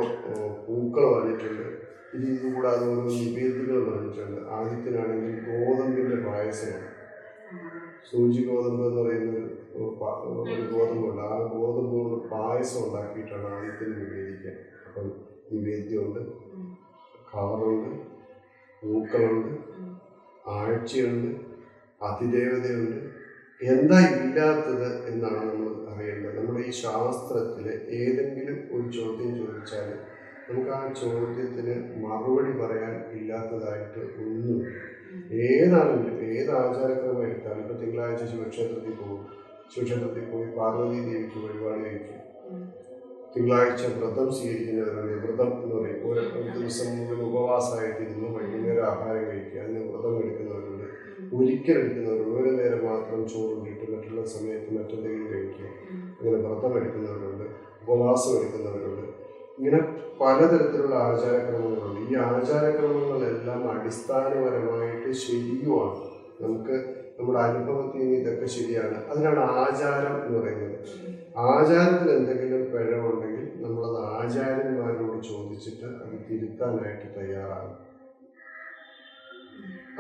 പൂക്കൾ പറഞ്ഞിട്ടുണ്ട്. ഇതുകൂടാതെ ഓരോ നിവേദ്യങ്ങൾ പറഞ്ഞിട്ടുണ്ട്. ആദ്യത്തിനാണെങ്കിൽ ഗോതമ്പിൻ്റെ പായസമാണ്. സൂചി ഗോതമ്പ് എന്ന് പറയുന്ന ഒരു ഗോതമ്പുണ്ട്. ആ ഗോതമ്പ് കൊണ്ട് പായസം ഉണ്ടാക്കിയിട്ടാണ് ആദ്യത്തിന് നിവേദിക്കുക. അപ്പം നിവേദ്യമുണ്ട്, കളറുണ്ട്, പൂക്കളുണ്ട്, ആഴ്ചയുണ്ട്, അതിദേവതയുണ്ട്. എന്താ ഇല്ലാത്തത് എന്നാണ് നമ്മൾ അറിയേണ്ടത്. നമ്മുടെ ഈ ശാസ്ത്രത്തിൽ ഏതെങ്കിലും ഒരു ചോദ്യം ചോദിച്ചാൽ നമുക്ക് ആ ചോദ്യത്തിന് മറുപടി പറയാൻ ഇല്ലാത്തതായിട്ട് ഒന്നുമില്ല. ഏതാണെങ്കിലും ഏത് ആചാരക്രമം എടുത്താലും, ഇപ്പോൾ തിങ്കളാഴ്ച ശിവക്ഷേത്രത്തിൽ പോകും, ശിവക്ഷേത്രത്തിൽ പോയി പാർവതി ദേവിക്ക് വഴിപാട് കഴിക്കും. തിങ്കളാഴ്ച വ്രതം സ്വീകരിക്കുന്നവരുണ്ട്. വ്രതം എന്ന് പറയും, ഒരു ദിവസം മുഴുവൻ ഉപവാസമായിട്ടിരുന്ന് വൈകുന്നേരം ആഹാരം കഴിക്കുക, അതിന് വ്രതം എടുക്കുന്നവരുണ്ട്. ഒരിക്കലെടുക്കുന്നവരുണ്ട്, ഒരു നേരം മാത്രം ചോറുണ്ടിട്ട് മറ്റുള്ള സമയത്ത് മറ്റെന്തെങ്കിലും കഴിക്കുക, അങ്ങനെ വ്രതം എടുക്കുന്നവരുണ്ട്, ഉപവാസം എടുക്കുന്നവരുണ്ട്. ഇങ്ങനെ പലതരത്തിലുള്ള ആചാരക്രമങ്ങളുണ്ട്. ഈ ആചാരക്രമങ്ങളെല്ലാം അടിസ്ഥാനപരമായിട്ട് ശരിയുമാണ്. നമുക്ക് നമ്മുടെ അനുഭവത്തിൽ നിന്ന് ഇതൊക്കെ ശരിയാണ്. അതിനാണ് ആചാരം എന്ന് പറയുന്നത്. ആചാരത്തിൽ എന്തെങ്കിലും പിഴവുണ്ടെങ്കിൽ നമ്മളത് ആചാര്യന്മാരോട് ചോദിച്ചിട്ട് അത് തിരുത്താനായിട്ട് തയ്യാറാകും.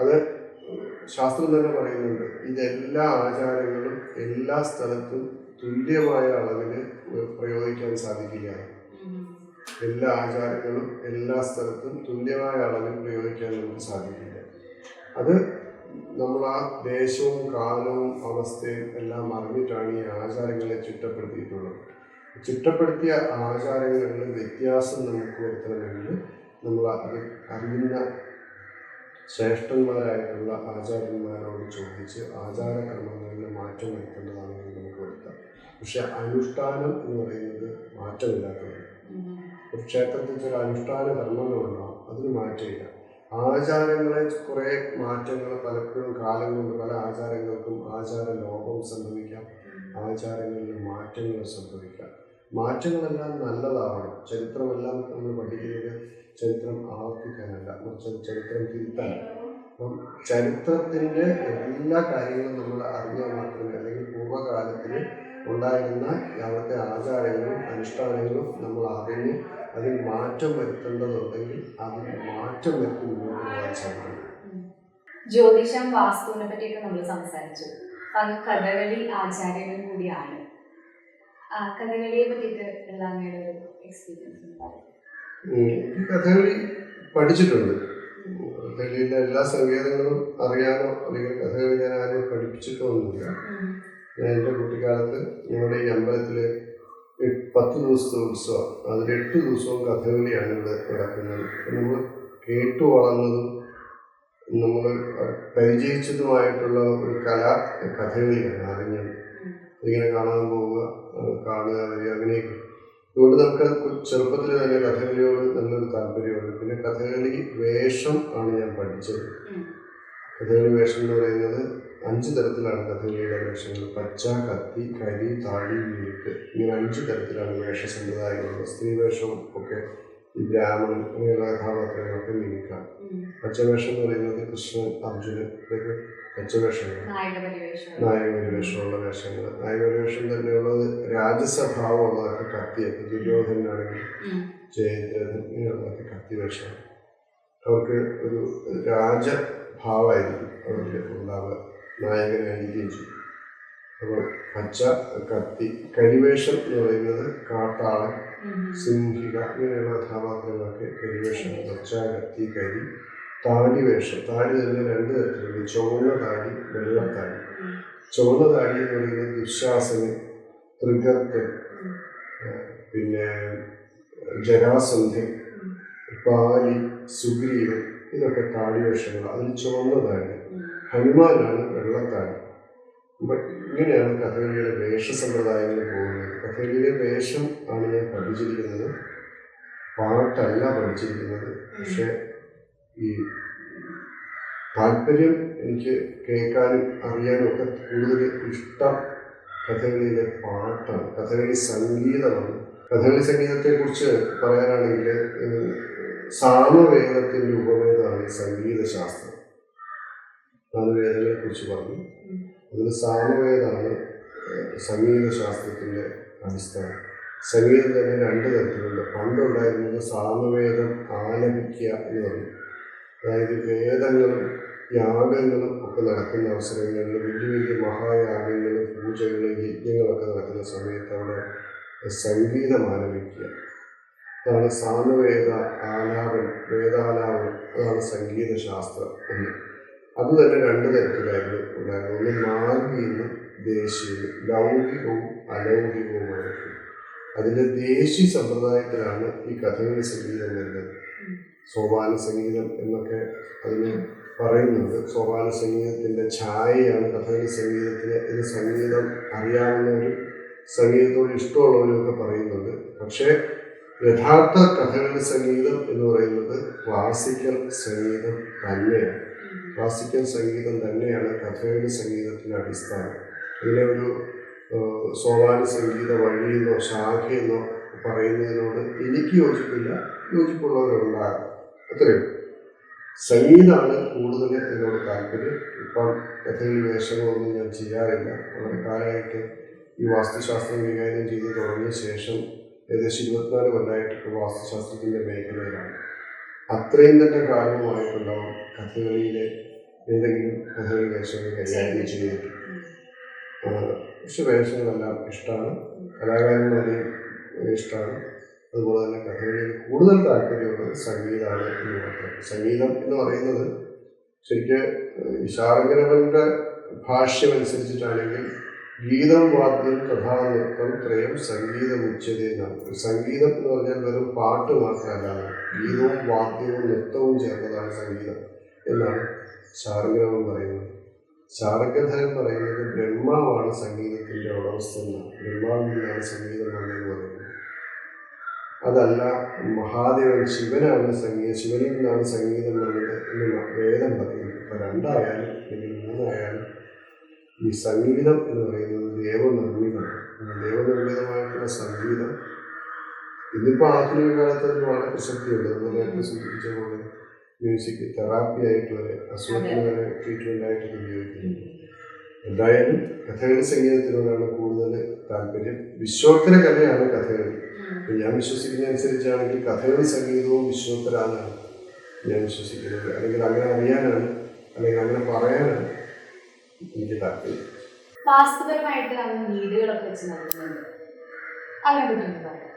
അത് ശാസ്ത്രം തന്നെ പറയുന്നുണ്ട്. ഇതെല്ലാ ആചാരങ്ങളും എല്ലാ സ്ഥലത്തും തുല്യമായ അളവിൽ പ്രയോഗിക്കാൻ സാധിക്കില്ല. എല്ലാ ആചാരങ്ങളും എല്ലാ സ്ഥലത്തും തുല്യമായ അളവിൽ പ്രയോഗിക്കാൻ നമുക്ക് സാധിക്കില്ല. അത് നമ്മൾ ആ ദേശവും കാലവും അവസ്ഥയും എല്ലാം അറിഞ്ഞിട്ടാണ് ഈ ആചാരങ്ങളെ ചിട്ടപ്പെടുത്തിയിട്ടുള്ളത്. ചിട്ടപ്പെടുത്തിയ ആചാരങ്ങളിൽ വ്യത്യാസം നമുക്ക് വരുത്തണമെങ്കിൽ നമ്മൾ അത് അറിയുന്ന ശ്രേഷ്ഠന്മാരായിട്ടുള്ള ആചാര്യന്മാരോട് ചോദിച്ച് ആചാരക്രമങ്ങളിൽ മാറ്റം വരുത്തേണ്ടതാണെങ്കിൽ നമുക്ക് വരുത്താം. പക്ഷെ അനുഷ്ഠാനം എന്ന് പറയുന്നത് മാറ്റമില്ലാത്തതാണ്. ഒരു ക്ഷേത്രത്തിൽ ചില അനുഷ്ഠാന കർമ്മങ്ങളുണ്ടാകും, അതിന് മാറ്റമില്ല. ആചാരങ്ങളെ കുറേ മാറ്റങ്ങൾ പലപ്പോഴും കാലം കൊണ്ട് പല ആചാരങ്ങൾക്കും ആചാര ലോപം സംഭവിക്കാം, ആചാരങ്ങളിൽ മാറ്റങ്ങൾ സംഭവിക്കാം. മാറ്റങ്ങളെല്ലാം നല്ലതാവണം. ചരിത്രമെല്ലാം നമ്മൾ പഠിക്കുന്നത് ചരിത്രം ആവർത്തിക്കാനല്ല, മറിച്ച് ചരിത്രം തിരുത്താനല്ല. അപ്പം ചരിത്രത്തിൻ്റെ എല്ലാ കാര്യങ്ങളും നമ്മൾ അറിഞ്ഞാൽ മാത്രമേ, അല്ലെങ്കിൽ പൂർവ്വകാലത്തിൽ ഉണ്ടായിരുന്ന അവിടുത്തെ ആചാരങ്ങളും അനുഷ്ഠാനങ്ങളും നമ്മൾ അറിഞ്ഞ് അതിൽ മാറ്റം വരുത്തേണ്ടതുണ്ടെങ്കിൽ അതിൽ മാറ്റം വരുത്തി മുന്നോട്ട് പോകാൻ സാധിക്കും. ജ്യോതിഷം, വാസ്തുവിനെ പറ്റിയൊക്കെ നമ്മൾ സംസാരിച്ചു. അത് കഥകളി ആചാര്യനും കൂടിയാണ്. കഥകളിയെ പറ്റിയിട്ട് ഉള്ള അങ്ങയുടെ ഒരു എക്സ്പീരിയൻസ് ഉണ്ടാവും? കഥകളി പഠിച്ചിട്ടുണ്ട്. കഥകളിയിലെ എല്ലാ സങ്കേതങ്ങളും അറിയാനോ അല്ലെങ്കിൽ കഥകളി ഞാൻ ആരും പഠിപ്പിച്ചിട്ടൊന്നുമില്ല. ഞാൻ എൻ്റെ കുട്ടിക്കാലത്ത് ഞങ്ങളുടെ ഈ അമ്പലത്തിൽ 10 ദിവസത്തെ ഉത്സവം, അതിൽ 8 ദിവസവും കഥകളിയാണ് ഇവിടെ നടക്കുന്നത്. നമ്മൾ കേട്ടു വളർന്നതും നമ്മൾ പരിചയിച്ചതുമായിട്ടുള്ള ഒരു കല കഥകളിയാണ്. അറിഞ്ഞത് ഇങ്ങനെ കാണാൻ പോവുക, കാണുക, വരിക, അങ്ങനെയൊക്കെ. അതുകൊണ്ട് നമുക്ക് ചെറുപ്പത്തിൽ തന്നെ കഥകളിയോട് നല്ലൊരു താല്പര്യമുണ്ട്. പിന്നെ കഥകളി വേഷം ആണ് ഞാൻ പഠിച്ചത്. കഥകളി വേഷം എന്ന് പറയുന്നത് 5 തരത്തിലാണ് കഥകളിയുടെ വേഷങ്ങൾ. പച്ച, കത്തി, കരി, താടി, മിനുക്ക്, ഇങ്ങനെ 5 തരത്തിലാണ് വേഷ സമ്പ്രദായങ്ങളുള്ളത്. സ്ത്രീ വേഷവും ഒക്കെ ഈ ബ്രാഹ്മണൻ അങ്ങനെയുള്ള കഥാപാത്രങ്ങളൊക്കെ മിനുക്കാണ്. പച്ചവേഷം എന്ന് പറയുന്നത് കൃഷ്ണൻ, അർജുനൻ, ഇതൊക്കെ പച്ചവേഷങ്ങളാണ്. നായകപരിവേഷമുള്ള വേഷങ്ങൾ. നായകപരിവേഷം തന്നെയുള്ളത് രാജസഭാവമുള്ളതൊക്കെ കത്തിയൊക്കെ. ദുര്യോധനാണെങ്കിൽ ജയദ്രഥൻ, ഇങ്ങനെയുള്ളതൊക്കെ കത്തി വേഷമാണ്. അവർക്ക് ഒരു രാജഭാവമായിരിക്കും അവർക്ക് ഉണ്ടാവുക, നായകനായിരിക്കുകയും ചെയ്യും. അപ്പോൾ പച്ച, കത്തി. കരിവേഷം എന്ന് പറയുന്നത് കാട്ടാളൻ, സിംഹിക, ഇങ്ങനെയുള്ള കഥാപാത്രങ്ങളൊക്കെ കരിവേഷം. പച്ച, കത്തി, കരി. താടി വേഷം. താടി തന്നെ 2 തരത്തിലുണ്ട്. ചുവന്ന താടി, വെള്ളത്താടി. ചുവന്ന താടി എന്ന് പറയുന്നത് ദുശാസന്, തൃഗർത്തൻ, പിന്നെ ജരാസന്ധൻ, പാലി, സുഗ്രീവൻ, ഇതൊക്കെ താടി വേഷങ്ങൾ. അതിൽ ചുവന്ന താടി. ഹനുമാനാണ് വെള്ളത്താടി. ഇങ്ങനെയാണ് കഥകളിയുടെ വേഷ സമ്പ്രദായങ്ങൾ പോകുന്നത്. കഥകളിയുടെ വേഷം ആണ് ഞാൻ പഠിച്ചിരിക്കുന്നത്, പാട്ടല്ല പഠിച്ചിരിക്കുന്നത്. പക്ഷെ ഈ താല്പര്യം എനിക്ക് കേൾക്കാനും അറിയാനും ഒക്കെ കൂടുതൽ ഇഷ്ടം കഥകളിയിലെ പാട്ടാണ്, കഥകളി സംഗീതമാണ്. കഥകളി സംഗീതത്തെക്കുറിച്ച് പറയാനാണെങ്കിൽ സാമവേദത്തിൻ്റെ ഉപവേദമാണ് സംഗീതശാസ്ത്രം. 4 വേദങ്ങളെ കുറിച്ച് പറഞ്ഞു. അതിൽ സാമവേദമാണ് സംഗീതശാസ്ത്രത്തിൻ്റെ അടിസ്ഥാനം. സംഗീതം തന്നെ 2 തരത്തിലുണ്ട്. പണ്ടുണ്ടായിരുന്നത് സാമവേദം ആലപിക്കുക എന്ന് പറയും. അതായത് വേദങ്ങളും യാഗങ്ങളും ഒക്കെ നടക്കുന്ന അവസരങ്ങളിൽ വലിയ വലിയ മഹായാഗങ്ങളും പൂജകളും യജ്ഞങ്ങളൊക്കെ നടക്കുന്ന സമയത്ത് അവിടെ സംഗീതം ആലപിക്കുക. അതാണ് സാമവേദ ആലാപനം, വേദാലാപനം. അതാണ് സംഗീതശാസ്ത്രം എന്ന്. അത് തന്നെ 2 തരത്തിലായിരുന്നു ഉണ്ടായിരുന്നത്. ഒന്ന് മാർഗീയവും ദേശീയവും, ലൗകികവും അലൗകികവുമായിരുന്നു. അതിൻ്റെ ദേശീയ സമ്പ്രദായത്തിലാണ് ഈ കഥകളി സംഗീതം വരുന്നത്. സോപാന സംഗീതം എന്നൊക്കെ അതിന് പറയുന്നുണ്ട്. സോപാന സംഗീതത്തിൻ്റെ ഛായയാണ് കഥകളി സംഗീതത്തിന് എന്ന് സംഗീതം അറിയാവുന്നവരും സംഗീതത്തോട് ഇഷ്ടമുള്ളവരും ഒക്കെ പറയുന്നുണ്ട്. പക്ഷേ യഥാർത്ഥ കഥകളി സംഗീതം എന്ന് പറയുന്നത് ക്ലാസിക്കൽ സംഗീതം തന്നെയാണ്. ക്ലാസിക്കൽ സംഗീതം തന്നെയാണ് കഥകളി സംഗീതത്തിൻ്റെ അടിസ്ഥാനം. ഇതിനെ ഒരു സോപാന സംഗീത വഴിയെന്നോ ശാഖയെന്നോ പറയുന്നതിനോട് എനിക്ക് യോജിപ്പില്ല. യോജിപ്പുള്ളവരുണ്ടാകും. അത്രയും സംഗീതമാണ് കൂടുതൽ എന്നോട് താല്പര്യം. ഇപ്പം കഥകളി വേഷങ്ങളൊന്നും ഞാൻ ചെയ്യാറില്ല. വളരെ കാലമായിട്ട് ഈ വാസ്തുശാസ്ത്രം കൈകാര്യം ചെയ്ത് തുടങ്ങിയ ശേഷം ഏകദേശം 24 കൊല്ലമായിട്ട് വാസ്തുശാസ്ത്രത്തിൻ്റെ മേഖലയിലാണ്. അത്രയും തന്നെ കാരണമായിട്ടുണ്ടാവും കഥകളിയിലെ ഏതെങ്കിലും കഥകളി വേഷങ്ങൾ കൈകാര്യം ചെയ്തിട്ട്. പക്ഷെ വേഷങ്ങളെല്ലാം ഇഷ്ടമാണ്, കലാകാരന്മാരെയും ഇഷ്ടമാണ്. അതുപോലെ തന്നെ കഥകളിയിൽ കൂടുതൽ താല്പര്യമുള്ളത് സംഗീതമാണ് എന്ന് മാത്രം. സംഗീതം എന്ന് പറയുന്നത് ശരിക്കും ശാർംഗരവന്റെ ഭാഷ്യമനുസരിച്ചിട്ടാണെങ്കിൽ ഗീതം വാദ്യം കഥാനൃത്തം ത്രയം സംഗീതം ഉച്ചതയെന്നാണ്. സംഗീതം എന്ന് പറഞ്ഞാൽ വെറും പാട്ട് മാത്രമല്ല, ഗീതവും വാദ്യവും നൃത്തവും ചേർന്നതാണ് സംഗീതം എന്നാണ് ശാർംഗരവൻ പറയുന്നത്. ശാർംഗധരൻ പറയുന്നത് ബ്രഹ്മാവാണ് സംഗീതത്തിൻ്റെ ഉടമസ്ഥ എന്നാണ്. ബ്രഹ്മാവിൽ നിന്നാണ് സംഗീതം വന്നതെന്ന് പറയുന്നത്. അതല്ല, മഹാദേവൻ ശിവനാണ് ശിവനിൽ നിന്നാണ് സംഗീതം വന്നത് എന്ന് വേദം പറയുന്നത്. ഇപ്പം 2 ആയാലും അല്ലെങ്കിൽ 3 ആയാലും ഈ സംഗീതം എന്ന് പറയുന്നത് ദേവനിർമ്മിതമാണ്. ദേവനിർമ്മിതമായിട്ടുള്ള സംഗീതം ഇന്നിപ്പോൾ ആധുനിക കാലത്ത് അതിന് വളരെ പ്രസക്തിയുണ്ട്. നമ്മൾ നേരത്തെ സൂചിപ്പിച്ച പോലെ മ്യൂസിക് തെറാപ്പി ആയിട്ട് വരെ, അസുഖത്തിന് വരെ ട്രീറ്റ്മെൻ്റ് ആയിട്ട് ഉപയോഗിക്കുന്നുണ്ട്. എന്തായാലും കഥകളി സംഗീതത്തിനോടാണ് കൂടുതൽ താല്പര്യം. വിശ്വോത്തര കലയാണ് കഥകളി. ഞാൻ വിശ്വസിക്കുന്ന അനുസരിച്ചാണെങ്കിൽ കഥകളി സംഗീതവും വിശ്വോത്തരാന്നാണ് ഞാൻ വിശ്വസിക്കുന്നത്. അല്ലെങ്കിൽ അങ്ങനെ അറിയാനാണ്, അല്ലെങ്കിൽ അങ്ങനെ പറയാനാണ് എനിക്ക് താല്പര്യം. വാസ്തുപരമായിട്ട് അങ്ങ് വീടുകളൊക്കെ വെച്ച് നടക്കുന്നുണ്ട്. അതിനെപ്പറ്റി പറയാം.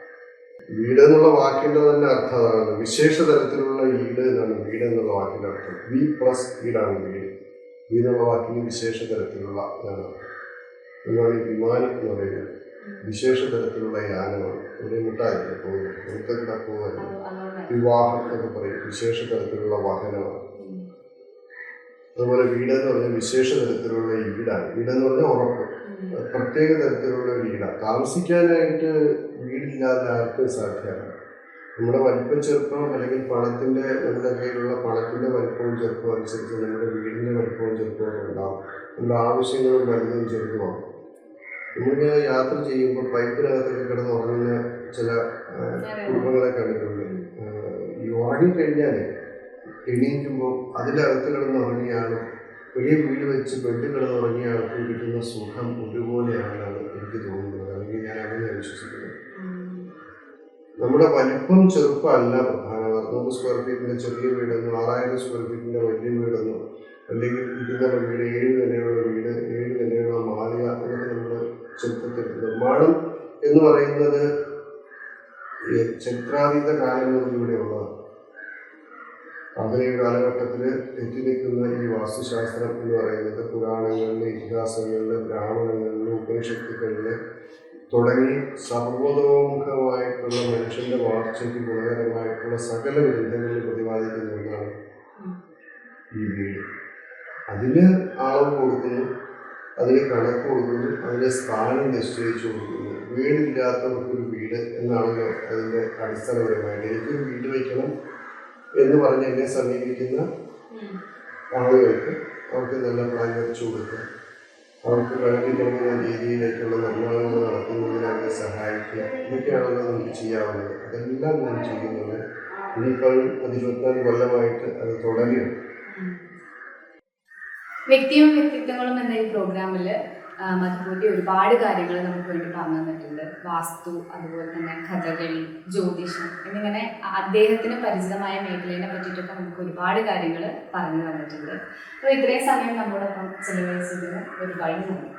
വീട് എന്നുള്ള വാക്കിൻ്റെ തന്നെ അർത്ഥം അതാണ്. വിശേഷ തരത്തിലുള്ള വീട് എന്നാണ് വീട് എന്നുള്ള വാക്കിൻ്റെ അർത്ഥം. V+ വീടാണ് വീട്. വീട് എന്നുള്ള വാക്കിന് വിശേഷ തരത്തിലുള്ള ഇതാണ്. എന്നാണ് ഈ വിമാനം എന്ന് പറയുന്നത്. വിശേഷ തരത്തിലുള്ള യാനമാണ്. ഒരു മുട്ടായില്ല പോകുന്നത്, പുറത്തേക്കിട പോകുന്നത്. വിവാഹം എന്നൊക്കെ പറയും, വിശേഷ തരത്തിലുള്ള വാഹനമാണ്. അതുപോലെ വീടെന്ന് പറഞ്ഞാൽ വിശേഷ തരത്തിലുള്ള വീടാണ്. വീടെന്ന് പറഞ്ഞാൽ ഉറപ്പ്, പ്രത്യേക തരത്തിലുള്ള ഒരു വീടാണ്. താമസിക്കാനായിട്ട് വീടില്ലാതെ ആർക്കും സാധ്യമാണ്. നമ്മുടെ വലിപ്പം ചെറുപ്പം അല്ലെങ്കിൽ നമ്മുടെ കയ്യിലുള്ള പണത്തിൻ്റെ വലിപ്പവും ചെറുപ്പവും അനുസരിച്ച് നമ്മുടെ വീടിൻ്റെ വലിപ്പവും ചെറുപ്പവും ഉണ്ടാവും. നമ്മുടെ ആവശ്യങ്ങളും വലുതും ചെറുതുമാണ്. നമ്മളിങ്ങനെ യാത്ര ചെയ്യുമ്പോൾ പൈപ്പിനകത്തൊക്കെ കിടന്ന് ഉറങ്ങുന്ന ചില കുടുംബങ്ങളെ കണ്ടിട്ടുണ്ട്. ഈ ഉറങ്ങിക്കഴിഞ്ഞാൽ എണീക്കുമ്പോൾ അതിൻ്റെ അകത്ത് കിടന്ന് ഉറങ്ങിയാലും വലിയ വീട് വെച്ച് ബെഡ് കിടന്നുറങ്ങിയ ആൾക്കും കിട്ടുന്ന സുഖം ഒരുപോലെയാണെന്നാണ് എനിക്ക് തോന്നുന്നത്. അല്ലെങ്കിൽ ഞാൻ അങ്ങനെ വിശ്വസിക്കുന്നത്. നമ്മുടെ വലിപ്പം ചെറുപ്പമല്ല പ്രധാനം. 600 സ്ക്വയർ ഫീറ്റിൻ്റെ ചെറിയ വീടെന്നോ 6000 സ്ക്വയർ ഫീറ്റിൻ്റെ വലിയ വീടെന്നോ അല്ലെങ്കിൽ ഇതിനുള്ള വീട് 7 നിലയുള്ള വീട് 7 നിലയുള്ള മാളിക എന്നൊക്കെ നമ്മുടെ ചെറുപ്പത്തിൽ. നിർമ്മാണം എന്ന് പറയുന്നത് ചരിത്രാതീത കാലങ്ങളിലൂടെ ഉള്ളതാണ്. ആധുനിക കാലഘട്ടത്തിൽ എത്തി നിൽക്കുന്ന ഈ വാസ്തുശാസ്ത്രം എന്ന് പറയുന്നത് പുരാണങ്ങളിൽ, ഇതിഹാസങ്ങളിൽ, ബ്രാഹ്മണങ്ങളിൽ, ഉപനിഷത്തുക്കളിൽ തുടങ്ങി സർവതോമുഖമായിട്ടുള്ള മനുഷ്യൻ്റെ വളർച്ചയ്ക്ക് ഗുണകരമായിട്ടുള്ള സകല ഗ്രന്ഥങ്ങളിൽ പ്രതിപാദിക്കുന്ന ഒന്നാണ് ഈ വീട്. അതിന് അളവ് കൊടുക്കുന്നു, അതിന് കണക്ക് കൊടുക്കുന്നു, അതിൻ്റെ സ്ഥാനം നിശ്ചയിച്ചു കൊടുക്കുന്നു. വീടില്ലാത്തവർക്കൊരു വീട് എന്നാണല്ലോ അതിൻ്റെ അടിസ്ഥാനപരമായിട്ട്. എനിക്കൊരു വീട് വയ്ക്കണം എന്ന് പറഞ്ഞ് എന്നെ സമീപിക്കുന്ന ആളുകൾക്ക് അവർക്ക് നല്ല പ്ലാൻ വരച്ചു കൊടുക്കുക. അവർക്ക് പ്രകടിപ്പിക്കുന്ന രീതിയിലേക്കുള്ള നിർമ്മാണങ്ങൾ നടത്തുന്നതിന് അവരെ സഹായിക്കുക, ഇതൊക്കെയാണല്ലോ നമുക്ക് ചെയ്യാവുന്നത്. അതെല്ലാം ഞാൻ ചെയ്യുന്നത്. ഇനിയിപ്പോൾ 24 കൊല്ലമായിട്ട് അത് തുടരുകയാണ്. വ്യക്തിയും വ്യക്തിത്വങ്ങളും എന്ന ഈ പ്രോഗ്രാമിൽ മധുകൂട്ടി ഒരുപാട് കാര്യങ്ങൾ നമുക്ക് വേണ്ടി പറഞ്ഞു തന്നിട്ടുണ്ട്. വാസ്തു, അതുപോലെ തന്നെ കഥകളി, ജ്യോതിഷം എന്നിങ്ങനെ അദ്ദേഹത്തിന് പരിചിതമായ മേഖലയെ പറ്റിയിട്ടൊക്കെ നമുക്ക് ഒരുപാട് കാര്യങ്ങൾ പറഞ്ഞു തന്നിട്ടുണ്ട്. അപ്പോൾ ഇത്രയും സമയം നമ്മോടൊപ്പം ചെലവഴിച്ചതിന് ഒരുപാട് നന്ദി.